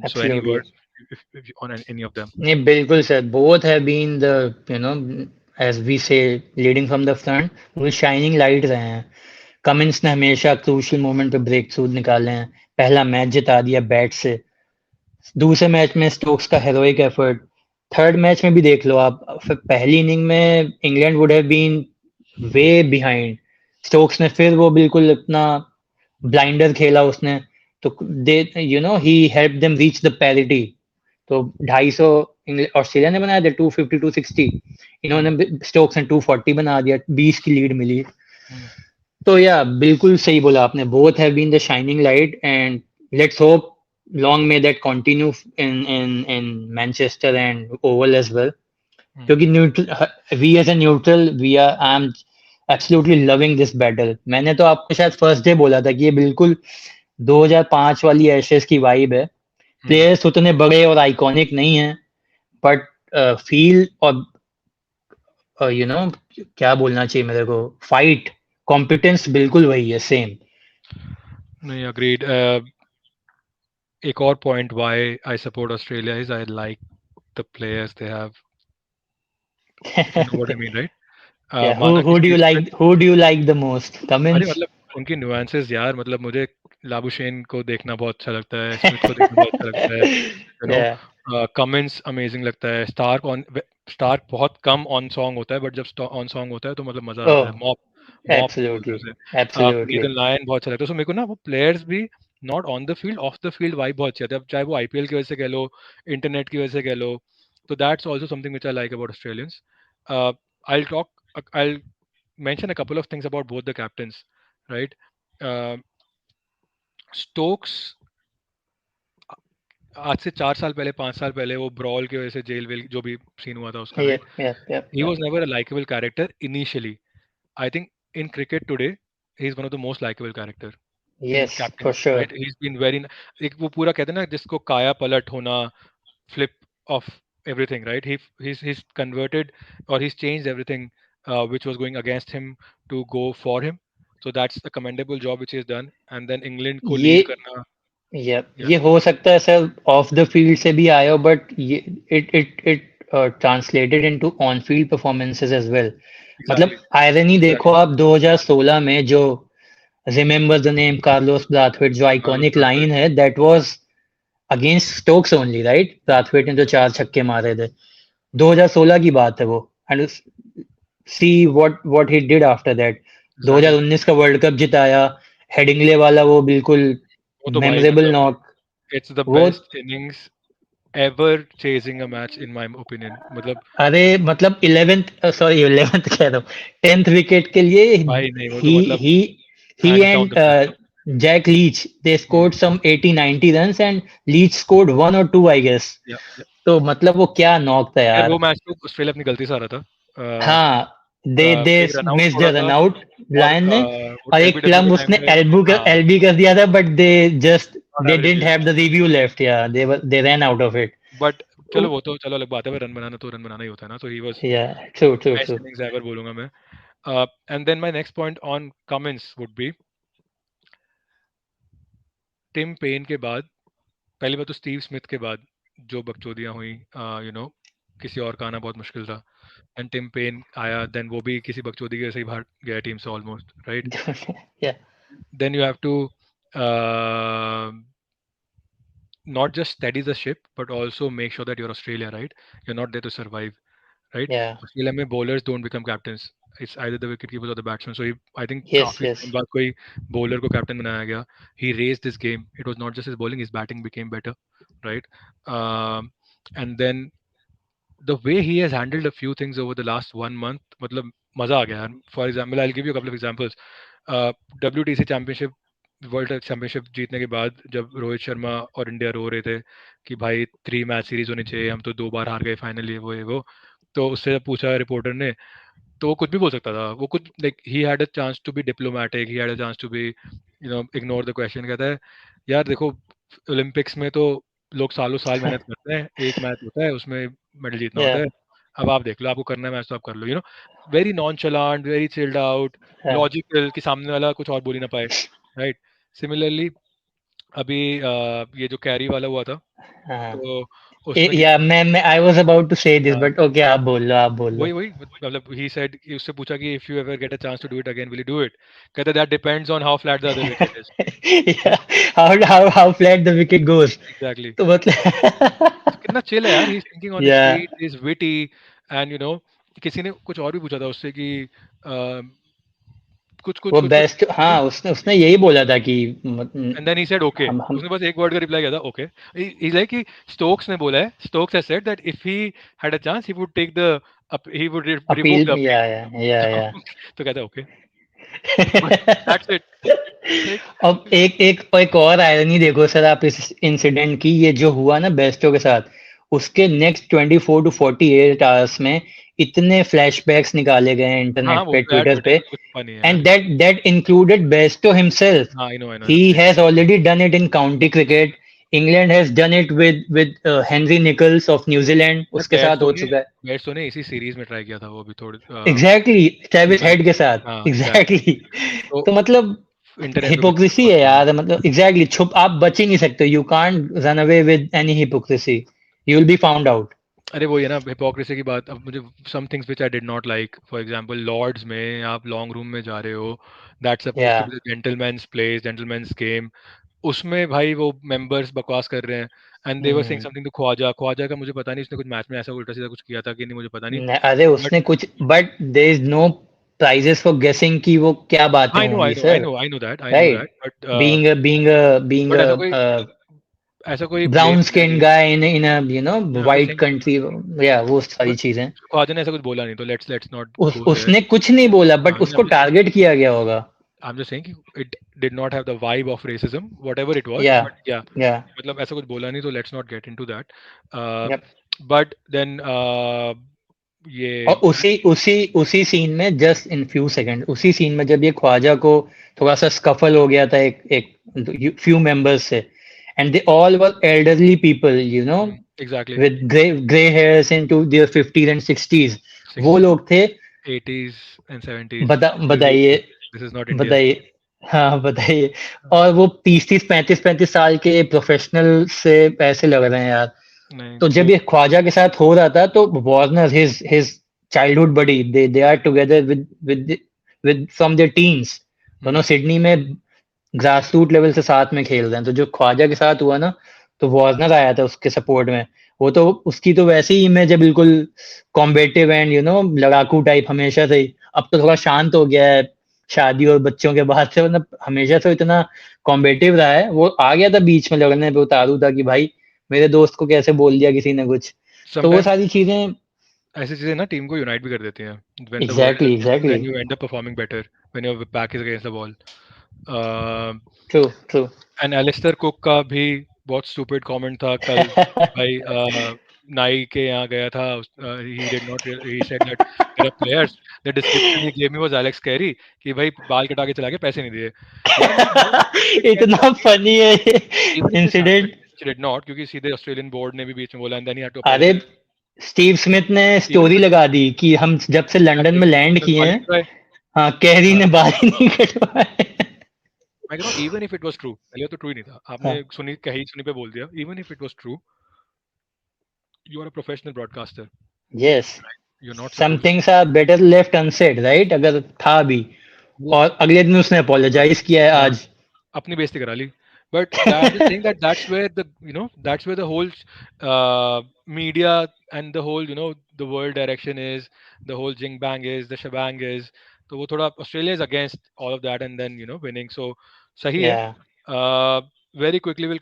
Speaker 1: So any
Speaker 2: absolutely.
Speaker 1: word on any of them?
Speaker 2: नहीं, बिल्कुल sir, both have been the, you know, as we say, leading from the front, वो शाइनिंग लाइट रहे हैं। कमिंस ने हमेशा क्रूशियल मोमेंट पे ब्रेक थ्रू निकाले हैं। पहला मैच जिता दिया बैट से। दूसरे मैच में स्टोक्स का हेरोइक एफर्ट। थर्ड मैच में भी देख लो आप, फिर पहली इनिंग में England would have been way behind. Stokes ने फिर वो बिल्कुल अपना ब्लाइंडर खेला उसने। तो they, he help them reach the parity. तो 250 ऑस्ट्रेलिया ने बनाया था, 250 260।
Speaker 1: Hmm.
Speaker 2: इन्होंने, स्टोक्स ने 240 बना दिया, 20 की लीड मिली।
Speaker 1: Hmm.
Speaker 2: तो या बिल्कुल सही बोला आपने, both have been the shining light and let's hope long may that continue in Manchester and Oval as well.
Speaker 1: Hmm.
Speaker 2: क्योंकि neutral, we as a neutral, we are, I am absolutely loving this battle. मैंने तो आपको शायद फर्स्ट डे बोला था कि ये बिल्कुल 2005 वाली एशेज की वाइब है।
Speaker 1: हम्म।
Speaker 2: प्लेयर्स उतने बड़े और आइकॉनिक नहीं हैं, बट फील और क्या बोलना चाहिए मेरे को, फाइट कॉम्पिटेंस बिल्कुल वही है, सेम।
Speaker 1: नहीं, अग्रीड। एक और point why I support Australia is I like the players they have, if you know what I mean, right?
Speaker 2: Yeah,
Speaker 1: माना कि Steve Smith,
Speaker 2: who do you like the most?
Speaker 1: अरे
Speaker 2: Cummins?
Speaker 1: मतलब उनकी नुआंसेस यार, मतलब मुझे लाबुशेन को देखना बहुत अच्छा लगता है, स्मिथ को देखना बहुत अच्छा लगता है, you know.
Speaker 2: Yeah.
Speaker 1: Cummins amazing लगता है, स्टार्क बहुत कम ऑन सॉन्ग होता है, बट जब ऑन सॉन्ग होता है तो मतलब मजा आता है।
Speaker 2: Oh,
Speaker 1: मॉप, मॉप बोलते हैं
Speaker 2: absolutely,
Speaker 1: उसे।
Speaker 2: absolutely.
Speaker 1: नीदन लायन बहुत अच्छा लगता है, सो मेरे को ना वो प्लेयर्स भी not on the field, of the field vibe बहुत अच्छी आती है, अब चाहे वो आईपीएल की वजह से कह लो, इंटरनेट की वजह से कह लो। तो that's also something which I like about Australians. I talk, I mention a couple of things about both the captains, right? Uh, Stokes, आज से 4 साल पहले, 5 साल पहले, वो ब्रॉल की वजह से जेल वेल जो भी सीन हुआ था उसका,
Speaker 2: Yep,
Speaker 1: right?
Speaker 2: yep, yep,
Speaker 1: he
Speaker 2: yep.
Speaker 1: Was never a likeable character initially. I think in cricket today he is one of the most likeable character in
Speaker 2: Yes,
Speaker 1: captain,
Speaker 2: for sure.
Speaker 1: Right? He is been very, एक वो पूरा कहते हैं ना जिसको काया पलट होना, flip of everything, right? He's converted, or he's changed everything which was going against him to go for him. So that's a commendable job which he's done. And then England को
Speaker 2: ये
Speaker 1: lead करना, yeah,
Speaker 2: ये हो सकता है सर ऑफ द फील्ड से भी आया हो, बट ये it translated into on field performances as well. मतलब
Speaker 1: exactly,
Speaker 2: आयरनी देखो
Speaker 1: exactly.
Speaker 2: आप 2016 में जो remember the name Carlos Brathwaite, जो
Speaker 1: Carlos
Speaker 2: आइकॉनिक
Speaker 1: Brathwaite.
Speaker 2: लाइन है, that was against Stokes only, right? Brathwaite ने जो 4 छक्के मारे थे, 2016 की बात है वो। And see what he did after that.
Speaker 1: Exactly.
Speaker 2: 2019 का वर्ल्ड कप जिताया, हेडिंगले वाला वो बिल्कुल
Speaker 1: वो तो भाई
Speaker 2: मेमोरेबल
Speaker 1: मतलब
Speaker 2: नॉक।
Speaker 1: it's the
Speaker 2: वो
Speaker 1: best innings ever chasing a match in my opinion. मतलब
Speaker 2: अरे मतलब 11th, सॉरी 11th कह रहा हूँ, 10th विकेट के लिए
Speaker 1: भाई नहीं, वो तो
Speaker 2: ही
Speaker 1: मतलब
Speaker 2: ही he
Speaker 1: hands down
Speaker 2: and
Speaker 1: the best.
Speaker 2: Jack Leach, they
Speaker 1: Hmm.
Speaker 2: scored some 80-90 runs and Leach scored one or two, I guess.
Speaker 1: Yeah, yeah.
Speaker 2: तो मतलब वो क्या नॉक था
Speaker 1: खैर वो
Speaker 2: यार।
Speaker 1: मैच तो ऑस्ट्रेलिया अपनी गलती से आ रहा था।
Speaker 2: हाँ, दे
Speaker 1: एक रन आउट
Speaker 2: मिस्ड
Speaker 1: छोड़ा था,
Speaker 2: रन-आउट
Speaker 1: और
Speaker 2: लायन ने,
Speaker 1: वो
Speaker 2: और एक
Speaker 1: एलबीडब्ल्यू के
Speaker 2: प्लम
Speaker 1: टाइम
Speaker 2: उसने
Speaker 1: पे, हाँ,
Speaker 2: एलबी कर दिया था, but they just
Speaker 1: not
Speaker 2: they
Speaker 1: average
Speaker 2: didn't have
Speaker 1: use.
Speaker 2: The review left, या they ran out of it.
Speaker 1: But चलो वो तो चलो अलग बात है, रन बनाना तो रन बनाना ही होता है ना, तो he was
Speaker 2: yeah true true
Speaker 1: best
Speaker 2: true.
Speaker 1: Innings ever बोलूंगा मैं। And then my next point on Cummins would be, Tim Paine के बाद, पहली बात तो स्टीव स्मिथ के बाद जो बकचोदियां हुई, यू नो, किसी और का आना बहुत मुश्किल था। एंड टिम पेन आया, देन वो भी किसी बकचोदी के वजह से ही बाहर गया टीम से almost, right?
Speaker 2: Yeah
Speaker 1: then you have to not just steady the ship, but also make sure that you're Australia, right? You're not there to survive, right?
Speaker 2: या
Speaker 1: Australia में bowlers don't become captains. It's either the wicket keepers or the batsmen. So I think
Speaker 2: yes
Speaker 1: काफी
Speaker 2: यस
Speaker 1: time बाद कोई bowler को captain बनाया गया. He raised this game. It was not just his bowling; his batting became better, right? And then the way he has handled a few things over the last 1 month, मतलब मजा आ गया यार. For example, I'll give you a couple of examples. WTC championship, world championship जीतने के बाद जब रोहित शर्मा और इंडिया रो रहे थे कि भाई 3 मैच सीरीज होनी चाहिए, हम तो 2 बार हार गए फाइनल, ये वो, तो उससे जब पूछा रिपोर्टर ने, तो वो कुछ भी बोल सकता था, वो कुछ like he had a chance to be diplomatic, he had a chance to be, ignore the question. कहता है यार देखो, ओलंपिक्स में तो लोग सालों साल मेहनत करते हैं, एक मैच होता है उसमें मेडल जीतना
Speaker 2: या
Speaker 1: होता है, अब आप देख लो, आपको करना है मैच तो आप कर लो, very nonchalant, very chilled out,
Speaker 2: या
Speaker 1: लॉजिकल, कि सामने वाला कुछ और बोल ही ना पाए, राइट? सिमिलरली अभी ये जो कैरी वाला हुआ था,
Speaker 2: हाँ।
Speaker 1: तो उसमें
Speaker 2: या
Speaker 1: किसी
Speaker 2: मैं आई वाज अबाउट टू से दिस,
Speaker 1: हाँ,
Speaker 2: बट ओके, आप बोल लो, आप बोल लो।
Speaker 1: वही वही मतलब ही सेड, उससे पूछा कि if you ever get a chance to do it again will you do it? कहता that depends on how flat the other wicket is.
Speaker 2: या how flat the wicket goes.
Speaker 1: Exactly.
Speaker 2: तो मतलब
Speaker 1: तो कितना चिल है यार, he is thinking on his
Speaker 2: या
Speaker 1: feet, he is witty, and किसी ने कुछ और भी पूछा था उससे कि कुछ कुछ
Speaker 2: वो
Speaker 1: कुछ कुछ
Speaker 2: बेस्ट, हाँ, उसने यही बोला था कि
Speaker 1: and then he said okay,
Speaker 2: हम
Speaker 1: उसने बस एक वर्ड का रिप्लाई किया था, ओके। ही लाइक कि स्टोक्स ने बोला है, Stokes has said that if he had a chance he would take the, he would revoke the
Speaker 2: appeal,
Speaker 1: appeal.
Speaker 2: या
Speaker 1: तो कहता है ओके, बस दैट्स इट, लाइक।
Speaker 2: अब एक एक एक और आयरनी देखो सर आप इस इंसिडेंट की, ये जो हुआ ना बेस्टो के साथ, उसके नेक्स्ट 24 to 48 आवर्स में इतने फ्लैशबैक्स निकाले गए हैं
Speaker 1: हाँ,
Speaker 2: इंटरनेट
Speaker 1: वो
Speaker 2: पे,
Speaker 1: तो यार
Speaker 2: ट्विटर
Speaker 1: ट्विटर
Speaker 2: पे,
Speaker 1: पे तो कुछ छुपा नहीं है
Speaker 2: एंड
Speaker 1: यार।
Speaker 2: that included Besto himself.
Speaker 1: हाँ, I know,
Speaker 2: He
Speaker 1: something.
Speaker 2: has already done it in county cricket. England has done it with Henry Nichols of New Zealand.
Speaker 1: यार
Speaker 2: उसके साथ हो
Speaker 1: ने
Speaker 2: चुका है.
Speaker 1: बेयर्सो ने इसी सीरीज में ट्राई किया था वो भी थोड़े
Speaker 2: एग्जैक्टली, ट्रेविस
Speaker 1: इंग्लैंड
Speaker 2: हेड
Speaker 1: के
Speaker 2: के
Speaker 1: साथ।
Speaker 2: साथ.
Speaker 1: हाँ, एग्जैक्टली।
Speaker 2: एग्जैक्टली.
Speaker 1: तो
Speaker 2: तो मतलब
Speaker 1: इंटरनेट पे कुछ नहीं
Speaker 2: हिपोक्रेसी
Speaker 1: छुपा
Speaker 2: है
Speaker 1: था।
Speaker 2: यार, मतलब एग्जैक्टली छुप आप बच ही नहीं सकते. You can't run away with any hypocrisy. You will be found out.
Speaker 1: अरे वो ये ना हिपोक्रेसी की बात, अब मुझे some things which I did not like, for example Lord's में आप लॉन्ग रूम में जा रहे हो, that's suppose
Speaker 2: yeah.
Speaker 1: To be the gentleman's place, gentleman's game. उसमें भाई वो मेंबर्स बकवास कर रहे हैं, and they were saying
Speaker 2: hmm.
Speaker 1: Something to Khawaja. Khwaja का मुझे पता नहीं उसने कुछ मैच में ऐसा उल्टा सीधा कुछ किया था कि नहीं, मुझे पता नहीं।
Speaker 2: अरे
Speaker 1: बट
Speaker 2: उसने कुछ, but there is no prizes for guessing कि वो क्या बातें
Speaker 1: आई नो,
Speaker 2: होंगी sir.
Speaker 1: I know that,
Speaker 2: right.
Speaker 1: But
Speaker 2: Being
Speaker 1: but
Speaker 2: a
Speaker 1: ऐसा कोई
Speaker 2: brown
Speaker 1: blame
Speaker 2: skinned guy in a
Speaker 1: I am just
Speaker 2: white
Speaker 1: saying,
Speaker 2: country. या वो सारी
Speaker 1: बट
Speaker 2: चीजें.
Speaker 1: ख्वाजा ने ऐसा कुछ बोला नहीं, तो लेट्स नॉट गो देयर।
Speaker 2: उसने कुछ नहीं बोला, बट
Speaker 1: हाँ, नहीं,
Speaker 2: उसको टारगेट किया गया होगा.
Speaker 1: I'm just saying कि it did not have the vibe of racism, whatever it was.
Speaker 2: या.
Speaker 1: But yeah,
Speaker 2: या.
Speaker 1: मतलब ऐसा कुछ बोला नहीं, तो let's not get into that. Uh,
Speaker 2: Yep.
Speaker 1: but then
Speaker 2: और
Speaker 1: ये
Speaker 2: उसी सीन में, जस्ट इन फ्यू सेकंड, उसी सीन में जब ये ख्वाजा को थोड़ा सा स्कफल हो गया था एक एक फ्यू मेंबर्स से, and they all were elderly people,
Speaker 1: exactly
Speaker 2: with gray hairs into their 50s and 60s. वो
Speaker 1: 60s,
Speaker 2: लोग थे.
Speaker 1: 80s and 70s.
Speaker 2: बताइए.
Speaker 1: This is not India.
Speaker 2: बताइए. हाँ, बताइए. और वो 30 30 35 35 साल के प्रोफेशनल से ऐसे लग रहे हैं यार.
Speaker 1: नहीं
Speaker 2: तो जब
Speaker 1: वो
Speaker 2: ये ख्वाजा के साथ हो रहा था, तो Warner, his childhood buddy, they are together with from their teens. दोनों
Speaker 1: हम्म,
Speaker 2: सिडनी में ग्रास रूट लेवल से साथ में खेल रहे हैं. तो जो ख्वाजा के साथ हुआ ना, तो वार्नर आया था उसके सपोर्ट में. वो तो उसकी तो वैसे ही इमेज है, बिल्कुल कॉम्बेटिव एंड लड़ाकू टाइप हमेशा से ही. अब तो थोड़ा शांत हो गया है शादी और बच्चों के बाद से, मतलब हमेशा से इतना कॉम्बेटिव रहा है. वो आ गया था बीच में लड़ने पे उतारू था कि भाई मेरे दोस्त को कैसे बोल दिया किसी ने कुछ. तो वो
Speaker 1: sometimes
Speaker 2: सारी चीजें.
Speaker 1: ऐसी चीजें ना टीम को यूनाइट भी कर देती हैं। when the world is
Speaker 2: exactly,
Speaker 1: against,
Speaker 2: exactly.
Speaker 1: then you end up performing better when your back is against the wall. Uh,
Speaker 2: true, true.
Speaker 1: And Alastair Cook का भी बहुत स्टूपिड कमेंट था कल कि भाई नाई के यहाँ गया था, he did not, he said that there are players, the description he gave me was Alex Carey, कि भाई बाल कटा के चला गया, पैसे नहीं दिए। यार मतलब हाउ स्टूपिड कैन यू
Speaker 2: इतना
Speaker 1: बी?
Speaker 2: फनी है ये
Speaker 1: even if this happened,
Speaker 2: incident.
Speaker 1: Which did not, क्योंकि सीधे ऑस्ट्रेलियन बोर्ड ने भी बीच में बोला and then he had to
Speaker 2: अरे,
Speaker 1: अपोलोजाइज।
Speaker 2: स्टीव स्मिथ ने
Speaker 1: इवन
Speaker 2: स्टोरी
Speaker 1: इफ
Speaker 2: लगा दी कि हम जब से लंदन में लैंड
Speaker 1: इट
Speaker 2: किए
Speaker 1: बाल
Speaker 2: हैं.
Speaker 1: कटवाए,
Speaker 2: हाँ, कैरी ने बाल ही नहीं कटवाए.
Speaker 1: मैं कह रहा हूँ even if it was true, पहले तो ट्रू ही नहीं था, आपने
Speaker 2: हाँ.
Speaker 1: सुनी कही सुनी पे बोल दिया, even if it was true, you are a professional broadcaster,
Speaker 2: yes.
Speaker 1: You are not
Speaker 2: some
Speaker 1: supposed.
Speaker 2: Things are better left unsaid, right, अगर था भी. और अगले दिन उसने अपोलोजाइज किया है
Speaker 1: हाँ,
Speaker 2: आज.
Speaker 1: अपनी बेइज्जती करा ली। But I am just saying that that's where the that's where the whole media and the whole the world direction is, the whole jing bang is, the shebang is. तो वो थोड़ा Australia is against all of that and then winning, so सही है।
Speaker 2: या.
Speaker 1: Very quickly will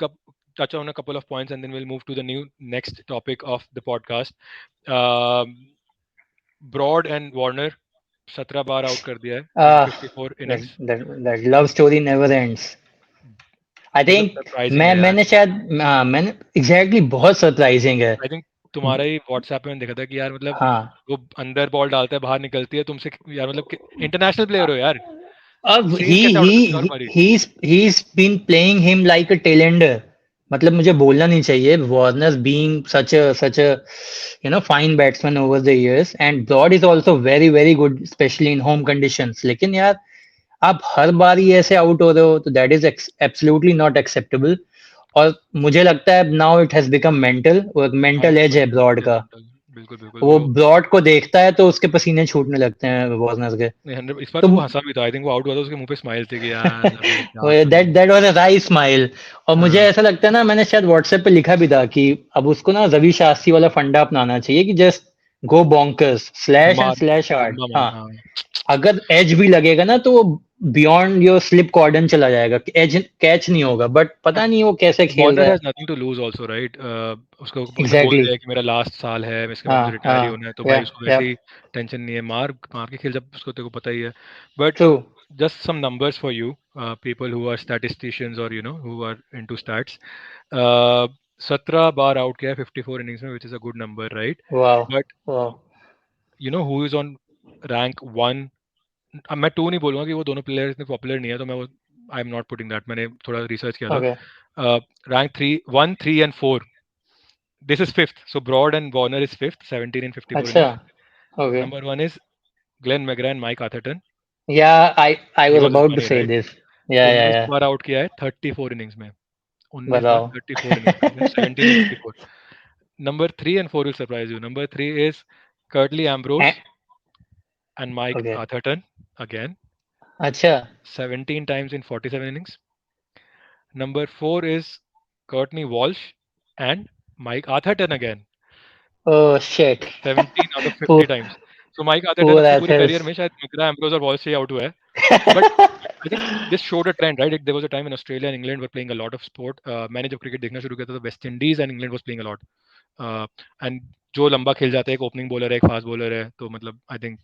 Speaker 1: touch on a couple of points and then we'll move to the new next topic of the podcast. Broad and Warner 17 बार आउट कर दिया है in
Speaker 2: ah,
Speaker 1: 54
Speaker 2: that
Speaker 1: innings.
Speaker 2: that that love story never ends. I
Speaker 1: मतलब
Speaker 2: थिंक.
Speaker 1: सरप्राइजिंग
Speaker 2: मैं
Speaker 1: है यार।
Speaker 2: मैंने शायद, हाँ, मैंने एग्जैक्टली बहुत सरप्राइजिंग है.
Speaker 1: आई थिंक तुम्हारा ही व्हाट्सएप में देखा था कि यार मतलब
Speaker 2: हाँ.
Speaker 1: वो अंदर बॉल डालता है, बाहर निकलती है तुमसे, यार मतलब इंटरनेशनल प्लेयर हो यार,
Speaker 2: अब
Speaker 1: सेव कैसे आउट ऑफ द और मारी।
Speaker 2: he's been playing him like a tailender. मतलब मुझे बोलना नहीं चाहिए. Warner's being such a fine batsman over the years, and Broad is also very very good, especially in home conditions. लेकिन यार आप हर बार ही ऐसे आउट हो रहे हो, तो that is absolutely not acceptable. और मुझे लगता है now it has become mental. वो एक
Speaker 1: हाँ,
Speaker 2: mental edge है
Speaker 1: मेंटल,
Speaker 2: ब्रॉड
Speaker 1: इट इज
Speaker 2: का.
Speaker 1: मेंटल, बिल्कुल बिल्कुल
Speaker 2: वो
Speaker 1: वो।
Speaker 2: ब्रॉड को देखता है तो उसके पसीने छूटने लगते हैं वार्नर के.
Speaker 1: नहीं, 100 इस बार
Speaker 2: तो
Speaker 1: तो वो हंसा भी था, आई थिंक वो आउट हुआ था उसके मुंह पे स्माइल थी कि यार अबे क्या
Speaker 2: दैट
Speaker 1: करूं।
Speaker 2: That was a rice smile. और मुझे
Speaker 1: हाँ,
Speaker 2: ऐसा लगता है ना, मैंने शायद व्हाट्सएप पे लिखा भी था कि अब उसको ना रवि शास्त्री वाला फंडा अपनाना चाहिए कि just go bonkers, slash and
Speaker 1: मार,
Speaker 2: स्लैश हार्ड.
Speaker 1: जिंदा
Speaker 2: हाँ.
Speaker 1: मार, हाँ।
Speaker 2: अगर एज भी लगेगा ना, तो वो बियॉन्ड योर स्लिप कॉर्डन चला जाएगा, एज कैच नहीं होगा. बट पता नहीं वो कैसे खेल
Speaker 1: वार्नर
Speaker 2: रहा है.
Speaker 1: Has nothing to lose also, right? उसको उसने बोल
Speaker 2: एग्जैक्टली.
Speaker 1: दिया है कि मेरा लास्ट साल है, इसके बाद
Speaker 2: हाँ,
Speaker 1: मुझे रिटायर ही
Speaker 2: हाँ.
Speaker 1: होना है, तो
Speaker 2: या.
Speaker 1: भाई उसको
Speaker 2: या.
Speaker 1: वैसे ही टेंशन नहीं है, मार मार के खेल, जब उसको तेरे को पता ही है। But
Speaker 2: true.
Speaker 1: just some numbers for you, people who are statisticians or who are into stats. Uh, 17 बार आउट किया है 54 इनिंग्स में, which is a good number, right?
Speaker 2: वाह,
Speaker 1: बट
Speaker 2: वाह।
Speaker 1: You know who is on rank 1? अब मैं 2 नहीं बोलूँगा कि वो दोनों प्लेयर इतने पॉपुलर नहीं है, तो मैं वो I am not putting that, मैंने थोड़ा रिसर्च किया था।
Speaker 2: Okay,
Speaker 1: rank 3, 1, 3 and 4, this is 5th, so Broad and Warner is 5th, 17 in 54
Speaker 2: अच्छा,
Speaker 1: innings.
Speaker 2: Okay.
Speaker 1: Number 1 is Glenn McGrath and Mike Atherton.
Speaker 2: या I
Speaker 1: he
Speaker 2: was
Speaker 1: was
Speaker 2: about to
Speaker 1: funny,
Speaker 2: say
Speaker 1: right?
Speaker 2: This. या
Speaker 1: 19
Speaker 2: या
Speaker 1: बार आउट किया है 34 इनिंग्स में. 19 बार
Speaker 2: बताओ।
Speaker 1: 34 इनिंग्स में, 17 in 54. Number 3 and 4 will surprise you. Number 3 is Curtly Ambrose and Mike
Speaker 2: okay,
Speaker 1: Atherton again,
Speaker 2: अच्छा।
Speaker 1: 17 times in 47 innings. Number 4 is Courtney Walsh and Mike Atherton again,
Speaker 2: oh shit.
Speaker 1: 17 out of 50 times. So Mike Atherton
Speaker 2: poor
Speaker 1: अपनी पूरी
Speaker 2: एथर्स।
Speaker 1: करियर में शायद मिगरा एम्ब्रोज और वॉल्श से ही आउट हुआ है. But I think this showed a trend, right? There was a time in Australia and England were playing a lot of sport. मैंने जब क्रिकेट देखना शुरू किया था तो West Indies and England was playing a lot. And जो लंबा खेल जाता है, एक ओपनिंग बॉलर है, एक फास्ट बॉलर है, तो मतलब I think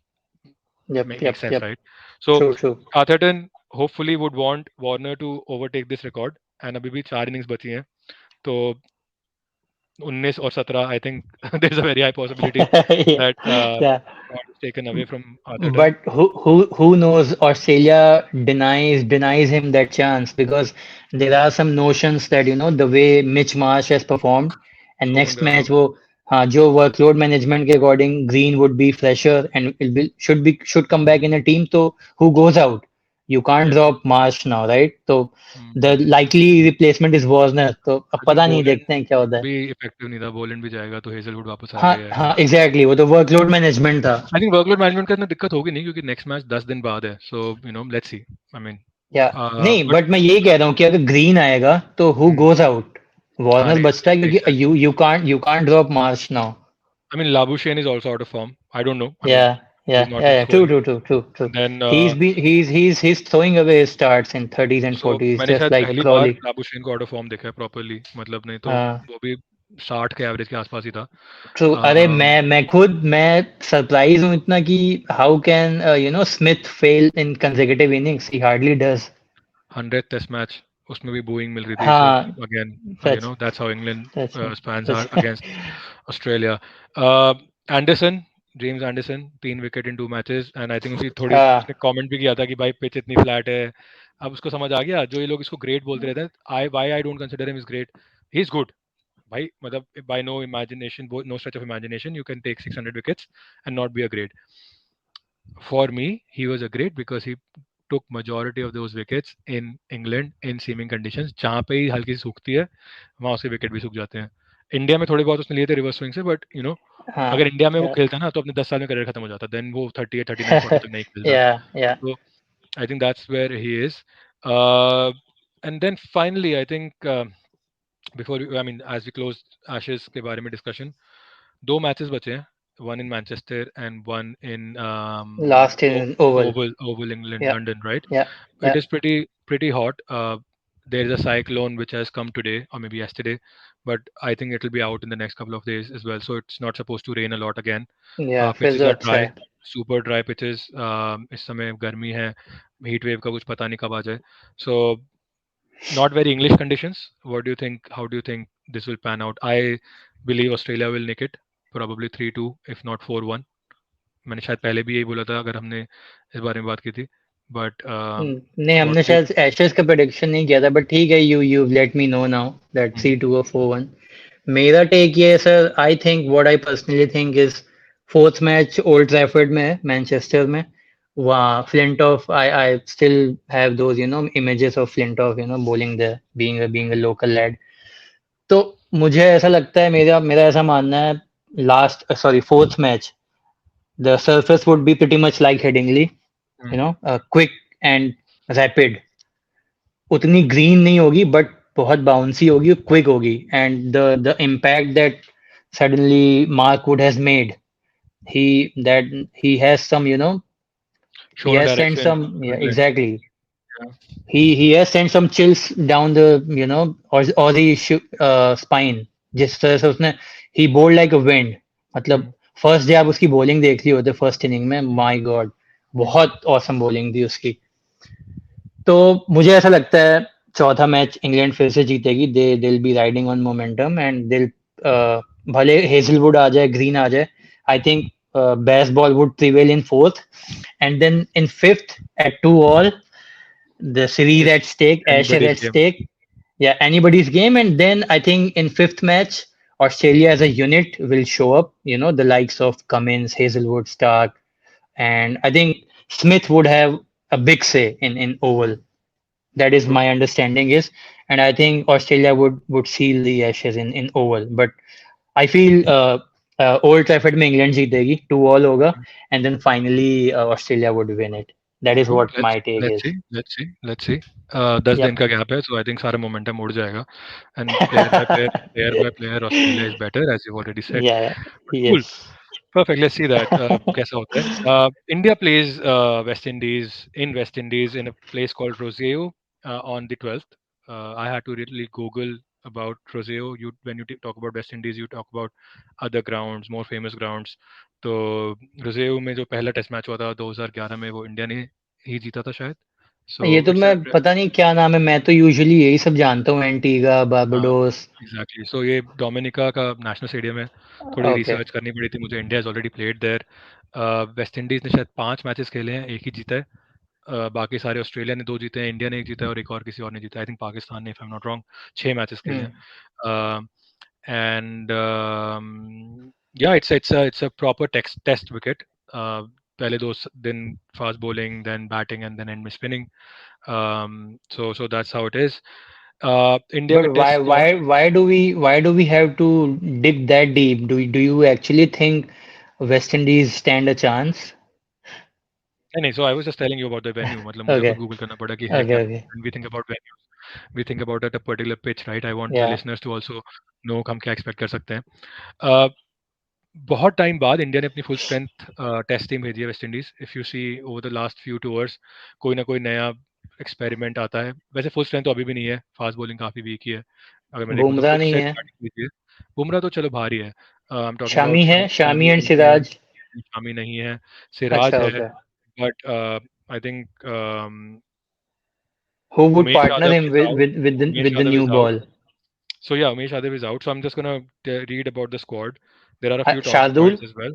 Speaker 2: yup,
Speaker 1: makes
Speaker 2: yup,
Speaker 1: sense,
Speaker 2: yup.
Speaker 1: right? So
Speaker 2: true, true.
Speaker 1: Atherton hopefully would want Warner to overtake this record, and अभी भी 4 innings बची हैं, तो 19 और 17, I think there's a very high possibility that
Speaker 2: या
Speaker 1: record is taken away from Atherton.
Speaker 2: But who knows? Australia denies him that chance because there are some notions that the way Mitch Marsh has performed, and
Speaker 1: Shobhan
Speaker 2: next match
Speaker 1: गर्मा.
Speaker 2: वो हाँ जो workload management के according Green would be fresher and should come back in a team. So who goes out? You can't
Speaker 1: Yeah.
Speaker 2: drop Marsh now, right? So
Speaker 1: Hmm.
Speaker 2: the likely replacement is Warner. तो अब
Speaker 1: I think
Speaker 2: पता नहीं
Speaker 1: Boland
Speaker 2: देखते हैं क्या होता है.
Speaker 1: भी इफेक्टिव नहीं था. बोलेंड भी जाएगा तो हेजलवुड वापस आ
Speaker 2: हाँ
Speaker 1: गया है.
Speaker 2: हाँ एग्जैक्टली वो तो workload management था.
Speaker 1: आई थिंक वर्कलोड मैनेजमेंट का इतना दिक्कत होगी नहीं, क्योंकि नेक्स्ट मैच 10 दिन बाद है. So let's see. I mean
Speaker 2: या नहीं
Speaker 1: बट
Speaker 2: बट मैं यही कह रहा हूँ कि अगर ग्रीन आएगा तो हु गोज आउट
Speaker 1: हाँ,
Speaker 2: वार्नर
Speaker 1: नहीं,
Speaker 2: बचता है
Speaker 1: मेक
Speaker 2: क्योंकि
Speaker 1: sense.
Speaker 2: You can't drop March now
Speaker 1: I mean, Labuschagne is also out of form. I don't know. I
Speaker 2: या
Speaker 1: mean,
Speaker 2: या
Speaker 1: he's not
Speaker 2: या
Speaker 1: been
Speaker 2: या true
Speaker 1: scoring.
Speaker 2: True true true true
Speaker 1: Then
Speaker 2: he's throwing away his starts in 30s and
Speaker 1: so
Speaker 2: 40s
Speaker 1: मैंने
Speaker 2: just
Speaker 1: शायद
Speaker 2: like
Speaker 1: पहली बार
Speaker 2: Crawley.
Speaker 1: लाबुशेन को आउट ऑफ फॉर्म देखा है प्रॉपरली, मतलब नहीं तो
Speaker 2: हाँ
Speaker 1: वो भी 60 के एवरेज के आसपास ही था.
Speaker 2: ट्रू अरे मैं सरप्राइज हूँ इतना कि how can Smith fail in consecutive innings he hardly does
Speaker 1: 100th test match, उसमें भी बूइंग मिल रही थी. सो
Speaker 2: हाँ
Speaker 1: again
Speaker 2: such
Speaker 1: that's how England
Speaker 2: such
Speaker 1: spans are
Speaker 2: such
Speaker 1: against Australia. Anderson, James Anderson, 3 wicket in 2 matches. And I think उसकी थोड़ी उसने
Speaker 2: हाँ
Speaker 1: कमेंट भी किया था कि भाई पिच इतनी फ्लैट है. अब उसको समझ आ गया, जो ये लोग इसको ग्रेट बोलते रहते हैं, I don't consider him is great. He is good भाई, मतलब by no imagination, no stretch of imagination, you can take 600 wickets and not be a great. For me, he was a great because he took majority of those wickets in England in seaming conditions. जहाँ पे ही हल्की सी सूखती है, वहाँ उसके विकेट भी सूख जाते हैं. इंडिया में थोड़े बहुत उसने लिए थे रिवर्स स्विंग से, बट
Speaker 2: हाँ
Speaker 1: अगर इंडिया में वो खेलता ना तो अपने 10 साल में करियर खत्म हो जाता. देन वो 38, 39, 40 तक नहीं खेलता.
Speaker 2: या
Speaker 1: So I think that's where he is. Uh, and then finally, I think I mean, as we close Ashes के बारे में discussion, 2 मैचेस बचे हैं. One in Manchester and one in
Speaker 2: last in Oval
Speaker 1: Oval England,
Speaker 2: या
Speaker 1: London, right?
Speaker 2: या
Speaker 1: It
Speaker 2: या
Speaker 1: is pretty hot. There is a cyclone which has come today or maybe yesterday, but I think it will be out in the next couple of days as well. So it's not supposed to rain a lot again.
Speaker 2: या फिर
Speaker 1: Pitches
Speaker 2: तो
Speaker 1: are
Speaker 2: अच्छा
Speaker 1: dry,
Speaker 2: है.
Speaker 1: super dry pitches. इस समय गर्मी है, heat wave का कुछ पता नहीं कब आ जाए. So not very English conditions. What do you think? How do you think this will pan out? I believe Australia will nick it, probably 3-2, if not 4-1. मैंने शायद पहले भी यही बोला था अगर हमने इस बारे में बात की थी. बट
Speaker 2: नहीं
Speaker 1: व्हाट
Speaker 2: हमने
Speaker 1: डू
Speaker 2: शायद एशेस का प्रेडिक्शन नहीं किया था बट ठीक है you let me know now that
Speaker 1: you?
Speaker 2: 3-2 और 4-1. मेरा टेक ये है sir I think what I personally think is fourth match old Trafford में है मैनचेस्टर में. वहाँ flint of I still have those images of flint of bowling there being a local lad. तो मुझे ऐसा लगता है मेरा मेरा ऐसा मानना है last sorry fourth match the surface would be pretty much like Headingley, quick and rapid. उतनी green नहीं होगी but बहुत bouncy होगी और quick होगी and the impact that suddenly Mark Wood has made he that he has some he
Speaker 1: shown
Speaker 2: has sent
Speaker 1: direction
Speaker 2: some
Speaker 1: to
Speaker 2: yeah
Speaker 1: England.
Speaker 2: exactly he has sent some chills down the Aussie spine जिस तरह से उसने he bowled like a wind. मतलब फर्स्ट डे आप उसकी बॉलिंग देख ली होते फर्स्ट इनिंग में माय गॉड बहुत औसम बॉलिंग थी उसकी. तो मुझे ऐसा लगता है चौथा मैच इंग्लैंड फिर से जीतेगी, they will be riding on momentum and दिल भले हेजलवुड आ जाए, ग्रीन आ जाए, I think Bazball would prevail in fourth, and then in fifth at 2-all, the series
Speaker 1: It's
Speaker 2: at stake, Ashes
Speaker 1: anybody's
Speaker 2: at
Speaker 1: game.
Speaker 2: stake. Yeah, anybody's game. And then I think in fifth match, Australia as a unit will show up. You know, the likes of Cummins, Hazelwood, Stark, and I think Smith would have a big say in Oval. That is
Speaker 1: True.
Speaker 2: my understanding is, and I think Australia would seal the Ashes in Oval. But I feel Old Trafford में England जीतेगी, 2-all होगा, and then finally Australia would win it. That is
Speaker 1: True.
Speaker 2: what my take
Speaker 1: Let's
Speaker 2: is.
Speaker 1: see. Let's see. Let's see. 10 दिन
Speaker 2: Yep.
Speaker 1: का गैप है, so I think सारा momentum उड़ जाएगा. And player, Australia is better, as you've already said.
Speaker 2: Yeah.
Speaker 1: But cool.
Speaker 2: Yes.
Speaker 1: Perfect. Let's see that. कैसा होता है? India plays West Indies in a place called Rossio on the 12th. I had to really Google about Rossio. You when you talk about West Indies, you talk about other grounds, more famous grounds. तो रोजेओ में जो पहला टेस्ट मैच हुआ था 2011 में, वो इंडिया ने ही जीता था शायद. सो
Speaker 2: ये तो
Speaker 1: इट्स
Speaker 2: मैं पता नहीं क्या नाम है, मैं तो यूजुअली यही सब जानता हूँ, एंटीगा,
Speaker 1: हाँ,
Speaker 2: बारबाडोस.
Speaker 1: एग्जैक्टली. सो ये डोमिनिका का नेशनल स्टेडियम है. थोड़ी
Speaker 2: ओके.
Speaker 1: रिसर्च करनी पड़ी थी मुझे. India is already played there. West Indies ने शायद 5 मैचेस खेले हैं, एक ही जीता है. बाकी सारे ऑस्ट्रेलिया ने 2 जीते हैं, इंडिया ने एक जीता है और एक और किसी और ने जीता है. आई थिंक पाकिस्तान ने, if I am not wrong, 6 matches खेले
Speaker 2: हम्म.
Speaker 1: हैं. And yeah it's a proper test wicket. पहले 2 दिन fast bowling, then batting and then end में spinning. So that's how it is. India
Speaker 2: But
Speaker 1: के test.
Speaker 2: why do we have to dig that deep? Do you actually think West Indies stand a chance?
Speaker 1: नहीं नहीं, so I was just telling you about the venue. मतलब मुझे खुद
Speaker 2: Okay.
Speaker 1: गूगल करना पड़ा कि है
Speaker 2: Okay.
Speaker 1: क्या.
Speaker 2: Okay.
Speaker 1: When we think about venues, we think about at a particular pitch, right? I want the
Speaker 2: Yeah.
Speaker 1: Listeners to also know हम क्या एक्सपेक्ट कर सकते हैं. अ, बहुत टाइम बाद इंडिया ने अपनी फुल स्ट्रेंथ टेस्ट टीम भेजी है West Indies. If you see over the last few tours, कोई ना कोई नया एक्सपेरिमेंट आता है. वैसे फुल स्ट्रेंथ तो अभी भी नहीं है, फास्ट बॉलिंग काफी वीक ही है. अगर मैं देखूँ तो
Speaker 2: बुमराह
Speaker 1: फिफ्थ
Speaker 2: नहीं
Speaker 1: से
Speaker 2: है.
Speaker 1: स्टार्टिंग कीजिए. बुमराह तो चलो भारी है. I am talking
Speaker 2: Shami
Speaker 1: about
Speaker 2: है, शामी
Speaker 1: शमी
Speaker 2: एंड
Speaker 1: नहीं है,
Speaker 2: सिराज.
Speaker 1: शामी नहीं है, सिराज
Speaker 2: अच्छा,
Speaker 1: है.
Speaker 2: Okay.
Speaker 1: But I think
Speaker 2: Who would
Speaker 1: Umesh
Speaker 2: partner
Speaker 1: Yadav
Speaker 2: him
Speaker 1: is
Speaker 2: with
Speaker 1: out.
Speaker 2: with with the
Speaker 1: Umesh
Speaker 2: with the
Speaker 1: Yadav
Speaker 2: new
Speaker 1: is out.
Speaker 2: ball?
Speaker 1: So yeah, Umesh Yadav is out. So I'm just gonna read about the squad. There are a few talking
Speaker 2: Shardul.
Speaker 1: points as well.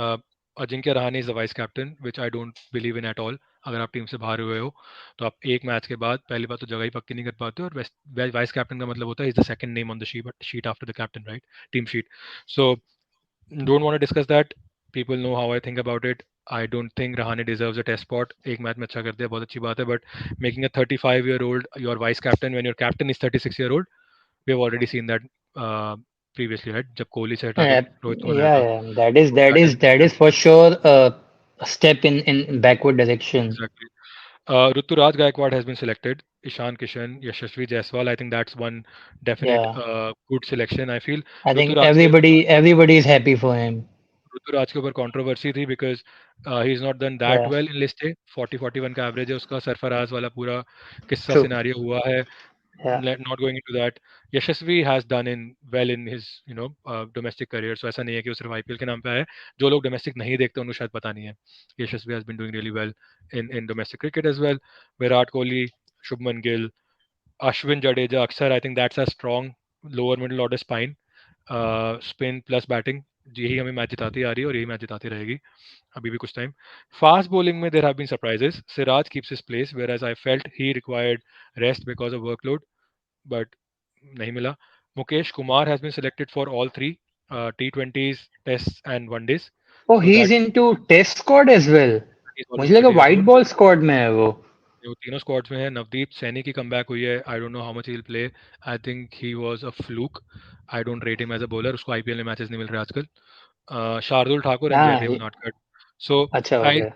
Speaker 1: Uh, Ajinkya Rahane is the vice captain, which I don't believe in at all. अगर आप टीम से बाहर हुए हो तो आप एक मैच के बाद पहली बार तो जगह ही पक्की नहीं कर पाते हो. और वाइस कैप्टन का मतलब होता है is the second name on the sheet after the captain, right? Team sheet. So don't want to discuss that. People know how I think about it. I don't think Rahane deserves a test spot. एक मैच में अच्छा करते हैं, बहुत अच्छी बात है. But making a 35-year-old your vice captain when your captain is 36-year-old, we have already seen that previously, right? जब कोहली से हटा के
Speaker 2: Yeah,
Speaker 1: रोहित को बनाया
Speaker 2: yeah,
Speaker 1: था.
Speaker 2: yeah. That is
Speaker 1: So
Speaker 2: that
Speaker 1: that
Speaker 2: is
Speaker 1: is
Speaker 2: that is for sure a step in backward direction.
Speaker 1: exactly. Ruturaj Gaikwad has been selected. Ishan Kishan, Yashasvi Jaiswal. I think that's one definite
Speaker 2: Yeah,
Speaker 1: good selection. I feel
Speaker 2: I think
Speaker 1: Ruturaj के
Speaker 2: everybody is happy for him.
Speaker 1: Rituraj के ऊपर कंट्रोवर्सी थी because he is not done that
Speaker 2: Yeah,
Speaker 1: well in list A. 40-41 का एवरेज है उसका. सरफराज वाला पूरा किस्सा
Speaker 2: true.
Speaker 1: सिनारियो हुआ है.
Speaker 2: Yeah.
Speaker 1: Not going into that. Yashasvi has done in well in his domestic career. So ऐसा नहीं है कि वो सिर्फ आईपीएल के नाम पे आया है. जो लोग डोमेस्टिक नहीं देखते उनको शायद पता नहीं है. Yashasvi has been doing really well in domestic cricket as well. Virat Kohli, Shubman Gill, Ashwin Jadeja, Axar. I think that's a strong lower middle order spine. Spin plus batting, यही हमें मैच जिताती आ रही है और यही मैच जिताती रहेगी अभी भी कुछ टाइम. फास्ट बॉलिंग में there have been surprises. Siraj keeps his place where as I felt he required rest because of workload, but नहीं मिला. Mukesh Kumar has been selected for all three T20s, test and one days.
Speaker 2: Oh,
Speaker 1: so
Speaker 2: he's
Speaker 1: that
Speaker 2: into test squad as well.
Speaker 1: Is
Speaker 2: मुझे
Speaker 1: ऑलवेज
Speaker 2: लगा
Speaker 1: pretty
Speaker 2: white
Speaker 1: assure.
Speaker 2: ball squad में है वो.
Speaker 1: वो तीनों स्क्वाड्स में है. नवदीप सैनी की कमबैक हुई है. I don't know how much he will play. I think he was a fluke. I don't rate him as a bowler. उसको आईपीएल में मैचेस नहीं मिल रहे आजकल. शार्दुल ठाकुर एंड
Speaker 2: हाँ,
Speaker 1: जयदेव उनादकट. सो
Speaker 2: अच्छा,
Speaker 1: I
Speaker 2: okay.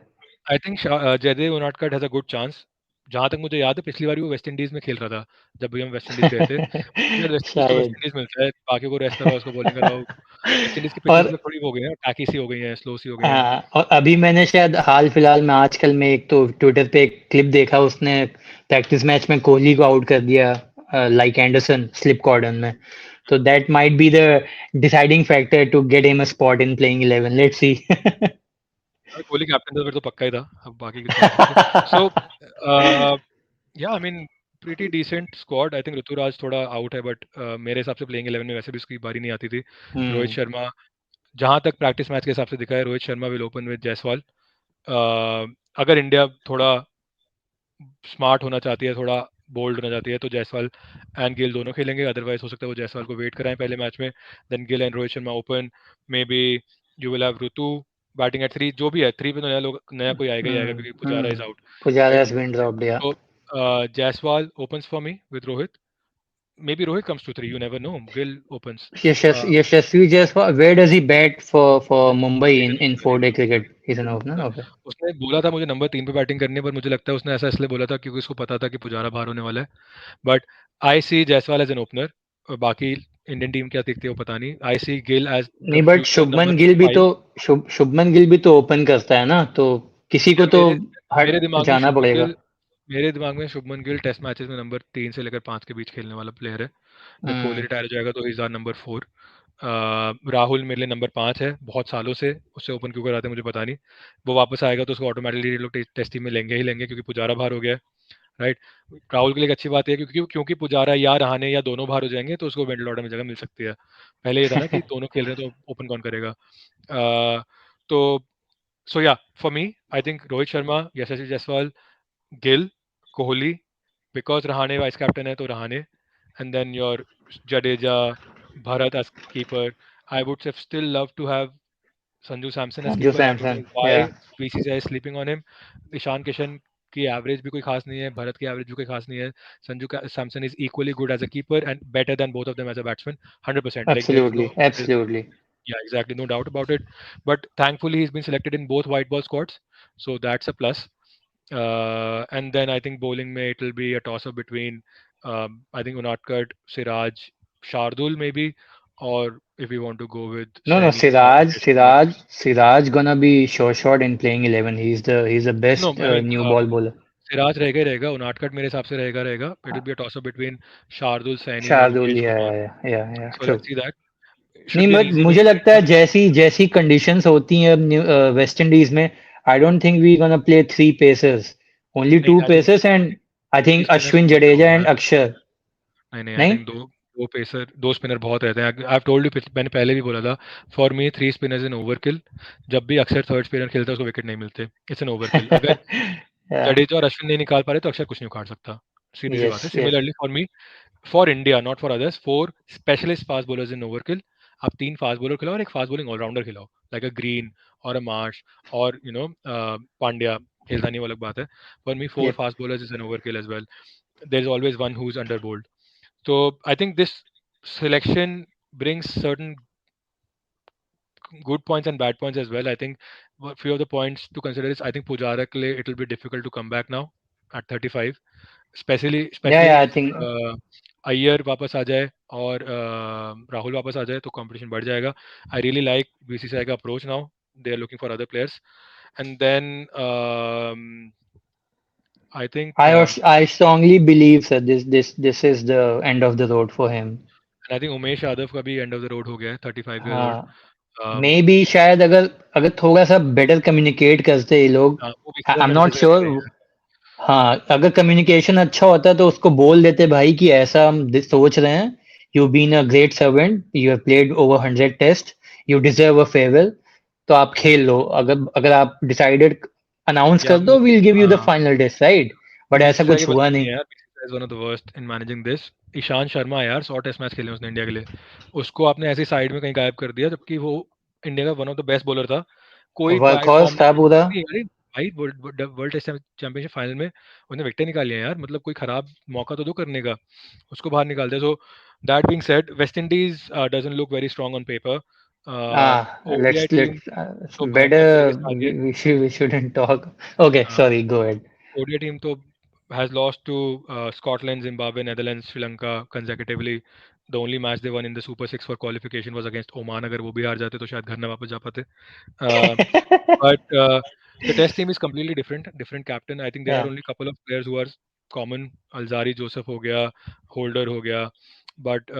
Speaker 1: I think Jaydev Unadkat has a good chance. जहां तक मुझे याद है पिछली बार भी वो वेस्ट इंडीज में खेल रहा था जब भी हम वेस्ट इंडीज गए थे. यार वेस्ट इंडीज तो वेस्ट
Speaker 2: शायद.
Speaker 1: इंडीज मिलता है, बाकी को रेस्ट कराओ, उसको बॉलिंग कराओ. वेस्ट इंडीज की पिचेस
Speaker 2: और
Speaker 1: में थोड़ी वो हो गई है, टैकी सी हो गई हैं, स्लो सी हो गई हैं.
Speaker 2: हाँ, और अभी मैंने शायद हाल फिलहाल में आजकल में एक तो ट्विटर पे एक क्लिप देखा, उसने प्रैक्टिस मैच में कोहली को आउट कर दिया, लाइक एंडरसन स्लिप कॉर्डन में. तो that might be the deciding factor to get him a spot in playing 11. Let's see.
Speaker 1: अगर कोहली कैप्टन था फिर तो पक्का ही था. अब बाकी की तो नहीं पता. So yeah I mean pretty decent squad. I think Ruturaj थोड़ा आउट है, बट मेरे हिसाब से प्लेइंग 11 में वैसे भी उसकी बारी नहीं आती थी। रोहित
Speaker 2: हम्म
Speaker 1: शर्मा, जहां तक प्रैक्टिस मैच के हिसाब से दिखा है, Rohit Sharma will open with Jaiswal. अगर इंडिया थोड़ा स्मार्ट होना चाहती है, थोड़ा बोल्ड होना चाहती है, तो जायसवाल एंड गिल दोनों खेलेंगे। अदरवाइज हो सकता है वो जायसवाल को वेट कराएं पहले मैच में, then Gill and Rohit Sharma open. Maybe you will have Ritu batting at three. जो भी है, थ्री पे तो नया कोई आएगा ही आएगा, क्योंकि Pujara is out,
Speaker 2: Pujara
Speaker 1: right?
Speaker 2: has been dropped, yeah.
Speaker 1: तो Jaiswal opens for me with Rohit. Maybe Rohit comes to three, you never know, Gill opens.
Speaker 2: Yashasvi Jaiswal, where does he bat for Mumbai in 4-day cricket? He's an opener, okay.
Speaker 1: उसने बोला था मुझे नंबर 3 पे बैटिंग करनी है, पर मुझे लगता है उसने ऐसा इसलिए बोला था क्योंकि उसको पता था कि पुजारा बाहर होने वाला है। But I see Jaiswal as an opener. बाकी इंडियन टीम क्या दिखती है वो पता नहीं। आई सी गिल एज
Speaker 2: नहीं,
Speaker 1: the
Speaker 2: but
Speaker 1: future number 5।
Speaker 2: Shubman Gill भी तो ओपन करता है ना, तो किसी को
Speaker 1: यार
Speaker 2: तो
Speaker 1: मेरे
Speaker 2: हट
Speaker 1: मेरे दिमाग में
Speaker 2: जाना
Speaker 1: शुभमन
Speaker 2: पड़ेगा।
Speaker 1: गिल मेरे दिमाग में शुभमन गिल टेस्ट मैचेस में नंबर 3 से लेकर 5 के बीच खेलने वाला प्लेयर है। जब कोहली
Speaker 2: हम्म
Speaker 1: रिटायर हो जाएगा तो इज आर नंबर 4। राहुल मेरे लिए नंबर 5 है बहुत सालों से। उससे ओपन क्यों कराते हैं मुझे पता नहीं। वो वापस आएगा तो उसको ऑटोमेटिकली लोग टेस्ट टीम में लेंगे ही लेंगे, क्योंकि पुजारा बाहर हो गया है, राइट? राहुल के लिए एक अच्छी बात है, क्योंकि पुजारा या रहाणे या दोनों बाहर हो जाएंगे तो उसको मिडिल ऑर्डर में जगह मिल सकती है। पहले ये था ना कि दोनों खेल रहे हैं तो ओपन कौन करेगा। तो so yeah, for me I think Rohit Sharma, Yashasvi Jaiswal, Gill, Kohli, because Rahane vice captain है तो Rahane, and then your Jadeja, Bharat as keeper. I would still love to have Sanju Samson as
Speaker 2: Sanju
Speaker 1: keeper. I don't know
Speaker 2: Samson, yeah
Speaker 1: why BCCI is sleeping on him. Ishan Kishan की एवरेज भी कोई खास नहीं है, भरत की एवरेज भी कोई खास नहीं है। Samson is equally good as a keeper and better than both of them as a batsman. 100%, like there is
Speaker 2: absolutely
Speaker 1: no,
Speaker 2: absolutely.
Speaker 1: yeah, exactly, no doubt about it. But thankfully he's been selected in both white ball squads, so that's a plus. And then I think bowling may it'll be a toss up between I think Unadkat, Siraj, Shardul maybe, or if we want to go with
Speaker 2: No,
Speaker 1: Saini or Umesh Yadav.
Speaker 2: Siraj gonna be sure shot in playing 11. He's the
Speaker 1: No,
Speaker 2: best
Speaker 1: I mean
Speaker 2: new ball bowler.
Speaker 1: Siraj रहेगा ही रहेगा, उनादकट मेरे हिसाब से रहेगा। It will be a toss up between Shardul, Saini or
Speaker 2: Shardul,
Speaker 1: Umesh Kumar.
Speaker 2: या
Speaker 1: So
Speaker 2: true.
Speaker 1: let's see that.
Speaker 2: नहीं,
Speaker 1: Should be an
Speaker 2: but
Speaker 1: easy win
Speaker 2: मुझे
Speaker 1: for
Speaker 2: लगता है
Speaker 1: India.
Speaker 2: जैसी जैसी कंडीशंस होती हैं अब वेस्ट इंडीज में, I don't think we gonna play three pacers, only
Speaker 1: नहीं,
Speaker 2: two
Speaker 1: I think
Speaker 2: pacers, and I
Speaker 1: three
Speaker 2: think
Speaker 1: spinners
Speaker 2: Ashwin
Speaker 1: बहुत
Speaker 2: जडेजा
Speaker 1: कम है।
Speaker 2: एंड अक्षर।
Speaker 1: नहीं नहीं, आई
Speaker 2: नहीं,
Speaker 1: थिंक दो पेसर, दो स्पिनर बहुत रहते हैं। आई टोल्ड यू, मैंने पहले भी बोला था, for me three spinners in overkill. जब भी अक्षर थर्ड स्पिनर खेलता है उसको विकेट नहीं मिलते, इट्स एन ओवरकिल। अगर जडेजा और अश्विन नहीं निकाल पा रहे तो अक्षर कुछ नहीं उखाड़ सकता, सीधी सी
Speaker 2: यस
Speaker 1: बात है।
Speaker 2: Yes.
Speaker 1: Similarly for me, for India not for others, four specialist fast bowlers in overkill. आप तीन फास्ट बॉलर खिलाओ और एक फास्ट बॉलिंग ऑलराउंडर खिलाओ, लाइक अ ग्रीन और अ मार्श और पांड्या। खेलता नहीं वो अलग बात है। For me four
Speaker 2: Yep.
Speaker 1: Fast bowlers is an overkill as well. There is always one who is under bowled. So I think this selection brings certain good points and bad points as well. I think few of the points to consider is, I think Pujara ke liye it will be difficult to come back now at 35,
Speaker 2: Yeah,
Speaker 1: especially
Speaker 2: yeah, I
Speaker 1: if
Speaker 2: think
Speaker 1: Iyer वापस आ जाए और राहुल वापस आ जाए तो कंपटीशन बढ़ जाएगा। आई रियली लाइक बीसीसीआई का approach now, they are looking for other players. And then I think
Speaker 2: I strongly believe that this is the end of the road for him.
Speaker 1: Umesh Yadav का भी एंड ऑफ द रोड हो गया है, 35 ईयर्स ओल्ड।
Speaker 2: हाँ, मे बी शायद अगर अगर थोड़ा सा बेटर कम्युनिकेट करते ये लोग,
Speaker 1: वो भी
Speaker 2: आई
Speaker 1: सीधा
Speaker 2: एम
Speaker 1: मैसेज
Speaker 2: नॉट
Speaker 1: रहते
Speaker 2: श्योर।
Speaker 1: हैं।
Speaker 2: हाँ, अगर कम्युनिकेशन अच्छा होता तो उसको बोल देते भाई कि ऐसा हम सोच रहे हैं, you been a great servant, you have played over 100 test, you deserve a farewell, तो आप खेल लो। अगर अगर आप डिसाइडेड अनाउंस
Speaker 1: या
Speaker 2: कर दो, वील गिव यू द
Speaker 1: हाँ,
Speaker 2: final test, right? But
Speaker 1: but
Speaker 2: ऐसा
Speaker 1: बीसीसीआई की
Speaker 2: कुछ हुआ
Speaker 1: बनती नहीं
Speaker 2: नहीं।
Speaker 1: है यार। BCCI is one of the worst in managing this. Ishan Sharma यार 100 टेस्ट मैच खेले उसने इंडिया के लिए, उसको आपने ऐसी साइड में कहीं गायब कर दिया, जबकि वो इंडिया का one of the best bowler था। कोई
Speaker 2: वर्कहॉर्स था
Speaker 1: डोमिनेशन
Speaker 2: पूरा।
Speaker 1: नहीं। अरे भाई, world world test championship final में उसने विकेट निकाली है यार, मतलब कोई खराब मौका तो दो करने का, उसको बाहर निकाल दिया। So that being said, West Indies doesn't look very strong on paper. ODI team
Speaker 2: Let's
Speaker 1: तो बहुत नजरे के
Speaker 2: better
Speaker 1: साथ है।
Speaker 2: we shouldn't talk. Okay, sorry, go ahead.
Speaker 1: ODI team तो has lost to Scotland, Zimbabwe, Netherlands, Sri Lanka consecutively. The only match they won in the Super Six for qualification was against Oman. अगर वो भी हार जाते तो शायद घर ना वापस जा पाते. Uh, but the test team is completely different. Different captain. I think there are
Speaker 2: Yeah,
Speaker 1: only couple of players who are common. Alzari Joseph हो गया, Holder हो गया. But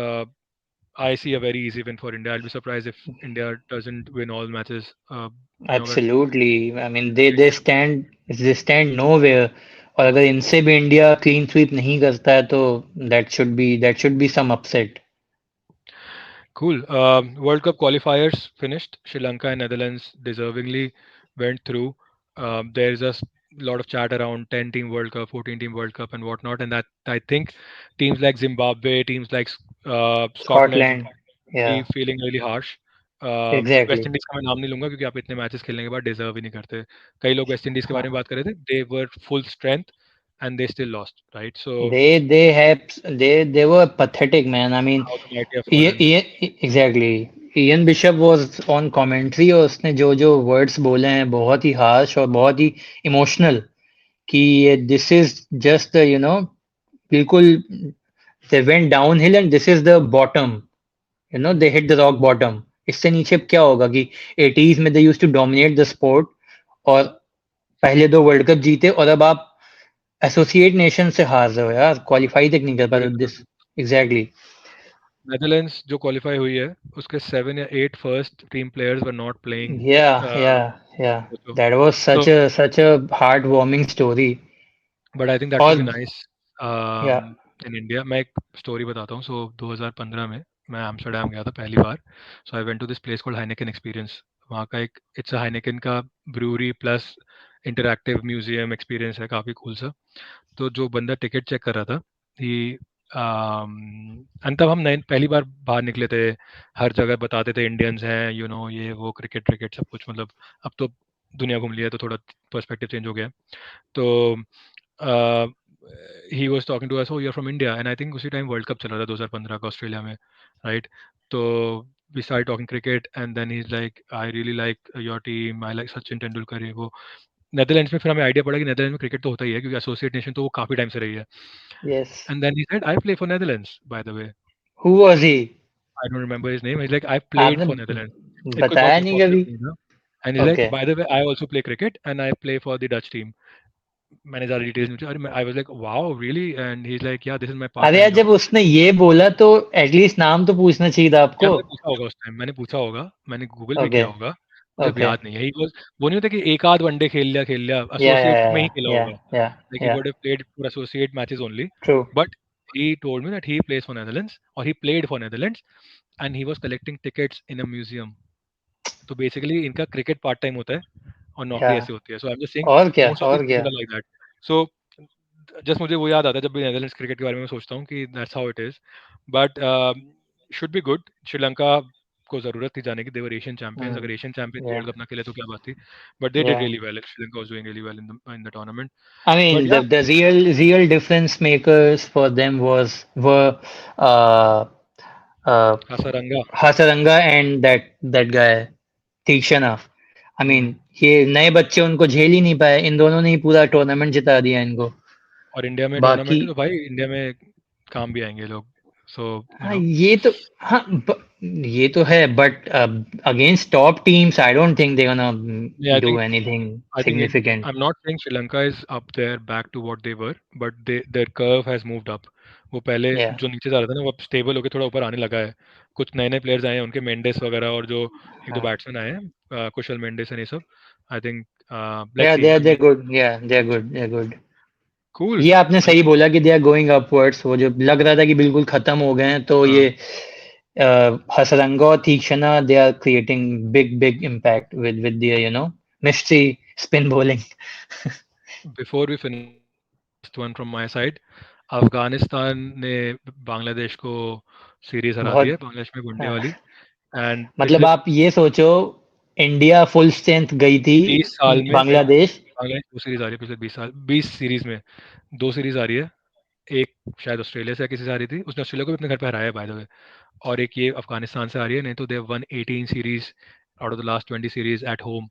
Speaker 1: I see a very easy win for India. I'll be surprised if India doesn't win all matches. अगर
Speaker 2: absolutely. I mean,
Speaker 1: Malaysia,
Speaker 2: they stand nowhere. और अगर इनसे भी इंडिया क्लीन स्वीप नहीं करता है तो that should be some upset.
Speaker 1: Cool. World Cup qualifiers finished. Sri Lanka and Netherlands deservingly went through. There's lot of chat around 10 team World Cup, 14 team World Cup, and whatnot. And that I think teams like Zimbabwe, teams like Scotland
Speaker 2: Scotland.
Speaker 1: be
Speaker 2: Yeah,
Speaker 1: feeling really harsh. West
Speaker 2: exactly.
Speaker 1: Indies का मैं नाम नहीं लूंगा क्योंकि आप इतने मैचेस खेलने के बाद डिजर्व ही नहीं करते. कई लोग वेस्ट इंडीज के बारे में
Speaker 2: हाँ.
Speaker 1: बात कर रहे थे. They were full strength and they still lost, right? So
Speaker 2: They were pathetic, man. I mean,
Speaker 1: how the mighty have fallen.
Speaker 2: exactly. Ian Bishop was on commentary और उसने जो जो वर्ड्स बोले हैं बहुत ही harsh और बहुत ही इमोशनल कि दिस इज जस्ट बिल्कुल they went downhill and this is the bottom. They hit the rock bottom. इससे नीचे अब क्या होगा कि 80s में they used to dominate the sport और पहले दो वर्ल्ड कप जीते और अब आप एसोसिएट नेशन से हार रहे हो यार, क्वालिफाई तक नहीं कर पाते दिस. एग्जैक्टली.
Speaker 1: नेदरलैंड्स जो क्वालिफाई हुई है उसके 7 या 8 first team players were not playing.
Speaker 2: Yeah yeah yeah
Speaker 1: सोचो.
Speaker 2: दैट वाज
Speaker 1: तो
Speaker 2: such a heartwarming story.
Speaker 1: But I think that will be
Speaker 2: और
Speaker 1: नाइस
Speaker 2: या
Speaker 1: इन इंडिया. मैं एक स्टोरी बताता हूँ. सो 2015 में मैं एम्स्टर्डम गया था पहली बार. So I went to this place called Heineken experience. वहाँ का एक इट्स हाइनेकन का brewery plus interactive museum experience है, काफ़ी कूल सा. तो जो बंदा टिकट चेक कर रहा था, ही तब हम नए पहली बार बाहर निकले थे. हर जगह बताते थे इंडियंस हैं, ये वो क्रिकेट क्रिकेट सब कुछ. मतलब अब तो दुनिया घूम लिया है तो थोड़ा पर्सपेक्टिव चेंज हो गया है. तो he was talking to us, oh you are from India. And I think उसी टाइम वर्ल्ड कप चल रहा था 2015 का ऑस्ट्रेलिया में, राइट? तो we start talking cricket and then he is like, I really like your team, I like Sachin Tendulkar, ये वो. नेदरलैंड्स में फिर हमें आइडिया पड़ा कि नेदरलैंड में क्रिकेट तो होता ही है क्योंकि एसोसिएट नेशन तो वो काफ़ी टाइम से रही है.
Speaker 2: Yes.
Speaker 1: And then he said, I play for Netherlands by the way.
Speaker 2: Who was he?
Speaker 1: I don't remember his name. He's like, I played
Speaker 2: आपने
Speaker 1: for Netherlands. एक कोई बहुत
Speaker 2: बताया नहीं
Speaker 1: पॉपुलर
Speaker 2: कभी.
Speaker 1: टीम था. And is like,
Speaker 2: okay.
Speaker 1: Bye the way I also play cricket and I play for the Dutch team. मैंने ज़्यादा डिटेल्स नहीं. अरे I was like wow really. And he is like, या दिस इज माय पार्ट
Speaker 2: अरे
Speaker 1: टाइम
Speaker 2: यार,
Speaker 1: जॉब.
Speaker 2: जब उसने ये बोला तो एटलीस्ट नाम तो पूछना चाहिए था
Speaker 1: या
Speaker 2: आपको.
Speaker 1: मैंने पूछा होगा उस टाइम, मैंने पूछा होगा, मैंने गूगल भी
Speaker 2: ओके.
Speaker 1: किया होगा. मुझे अब
Speaker 2: ओके.
Speaker 1: याद नहीं है. ही वाज, वो नहीं होता कि एक आध वनडे खेल लिया,
Speaker 2: या या
Speaker 1: एसोसिएट में ही खेला
Speaker 2: या
Speaker 1: होगा.
Speaker 2: या
Speaker 1: Like he
Speaker 2: या
Speaker 1: would have played for associate matches only.
Speaker 2: True.
Speaker 1: But he told me that he plays for Netherlands, or he played for Netherlands, and he was collecting tickets in a museum. तो बेसिकली इनका क्रिकेट पार्ट टाइम होता है और
Speaker 2: या
Speaker 1: नौकरी ऐसे होती है. So I am just saying
Speaker 2: और क्या,
Speaker 1: मोस्ट ऑफ दीस
Speaker 2: और क्या.
Speaker 1: People are like that. So just मुझे वो याद आता है जब भी नेदरलैंड्स क्रिकेट के बारे में मैं सोचता हूँ कि that's how it is. But should be good. Sri Lanka को ज़रूरत थी जाने की. देवर एशियन चैंपियंस. अगर एशियन चैंपियंस
Speaker 2: या
Speaker 1: वर्ल्ड कप ना खेले तो क्या बात थी. बट दे
Speaker 2: या
Speaker 1: did really well. Sri Lanka was doing really well in the tournament.
Speaker 2: I mean,
Speaker 1: but या,
Speaker 2: the real difference makers for them were uh, uh,
Speaker 1: Hasaranga.
Speaker 2: Hasaranga and that guy Tikshana. I
Speaker 1: hmm.
Speaker 2: mean, ये नए बच्चे उनको झेल ही नहीं पाए. इन दोनों ने ही पूरा टूर्नामेंट जिता दिया इनको.
Speaker 1: और इंडिया में
Speaker 2: बाकी
Speaker 1: टूर्नामेंट है तो भाई इंडिया में काम भी आएंगे लोग. सो यू
Speaker 2: हाँ
Speaker 1: नो
Speaker 2: ये तो हाँ ये तो है but against top teams I don't think they gonna
Speaker 1: Yeah,
Speaker 2: do anything
Speaker 1: I think it,
Speaker 2: significant.
Speaker 1: I'm not saying Sri Lanka is up there back to what they were, but their curve has moved up. वो पहले
Speaker 2: या
Speaker 1: जो नीचे जा रहा था ना वो अब स्टेबल होकर थोड़ा ऊपर आने लगा है. कुछ नए नए प्लेयर्स आए हैं, उनके मेंडेस वगैरह, और जो एक दो
Speaker 2: हाँ
Speaker 1: बैट्समैन आए हैं, कुशल मेंडेस एंड ये सब. आई थिंक लेट्स
Speaker 2: या
Speaker 1: सी.
Speaker 2: दे are good. Yeah they are good, they are good.
Speaker 1: Cool.
Speaker 2: ये आपने सही बोला कि दे आर गोइंग अपवर्ड्स. वो जो लग रहा था कि बिल्कुल खत्म हो गए हैं तो ये हसरंगा और Theekshana they are creating big big impact with their mystery spin bowling.
Speaker 1: Before we finish, last one from my side. Afghanistan ने बांग्लादेश को सीरीज हरा दी है,
Speaker 2: बहुत.
Speaker 1: बांग्लादेश में वनडे
Speaker 2: हाँ,
Speaker 1: वाली. एंड
Speaker 2: मतलब
Speaker 1: पिछले
Speaker 2: आप ये सोचो इंडिया फुल स्ट्रेंथ गई थी
Speaker 1: 20 साल में
Speaker 2: बांग्लादेश.
Speaker 1: बांग्लादेश 2 सीरीज आ रही है. पिछले 20 साल, 20 सीरीज में 2 सीरीज आ रही है. एक शायद ऑस्ट्रेलिया से या किसी से आ रही थी, उसने ऑस्ट्रेलिया को भी अपने घर पे हराया है बाय द वे. और एक ये अफगानिस्तान से आ रही है. नहीं तो they won 18 series out of the last 20 series at home.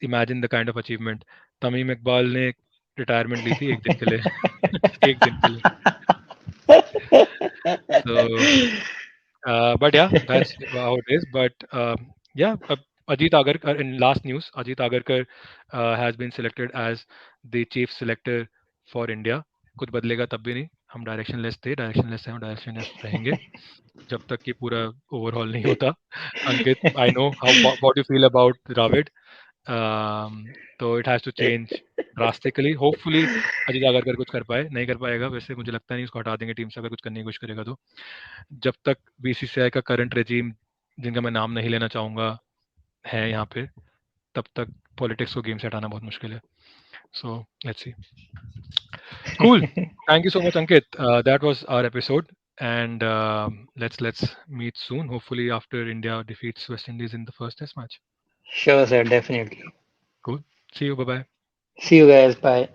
Speaker 1: Imagine the kind of achievement. Tamim Iqbal ने रिटायरमेंट ली थी एक दिन के लिए. एक दिन के लिए. तो but yeah, that's how it is. But yeah, Ajit Agarkar, in last news, Ajit Agarkar has been selected as the chief selector for India. कुछ बदलेगा तब भी नहीं. हम डायरेक्शनलेस थे, डायरेक्शनलेस हैं, और डायरेक्शनलेस रहेंगे जब तक कि पूरा ओवरऑल नहीं होता. Ankit, I know how what you feel about Dravid. तो it has to change drastically. Hopefully Ajit Agarkar कुछ कर पाए, नहीं कर पाएगा वैसे, मुझे लगता नहीं उसको हटा देंगे टीम से अगर कुछ करने की कोशिश करेगा तो। जब तक बीसीसीआई का करंट रेजीम, जिनका मैं नाम नहीं लेना चाहूँगा, है यहाँ पे, तब तक पॉलिटिक्स को गेम से हटाना बहुत मुश्किल है। So let's see. Cool. Thank you so much, Ankit. That was our episode, and let's meet soon. Hopefully, after India defeats West Indies in the first Test match.
Speaker 2: Sure, sir, definitely.
Speaker 1: Cool. See you. Bye bye.
Speaker 2: See you guys. Bye.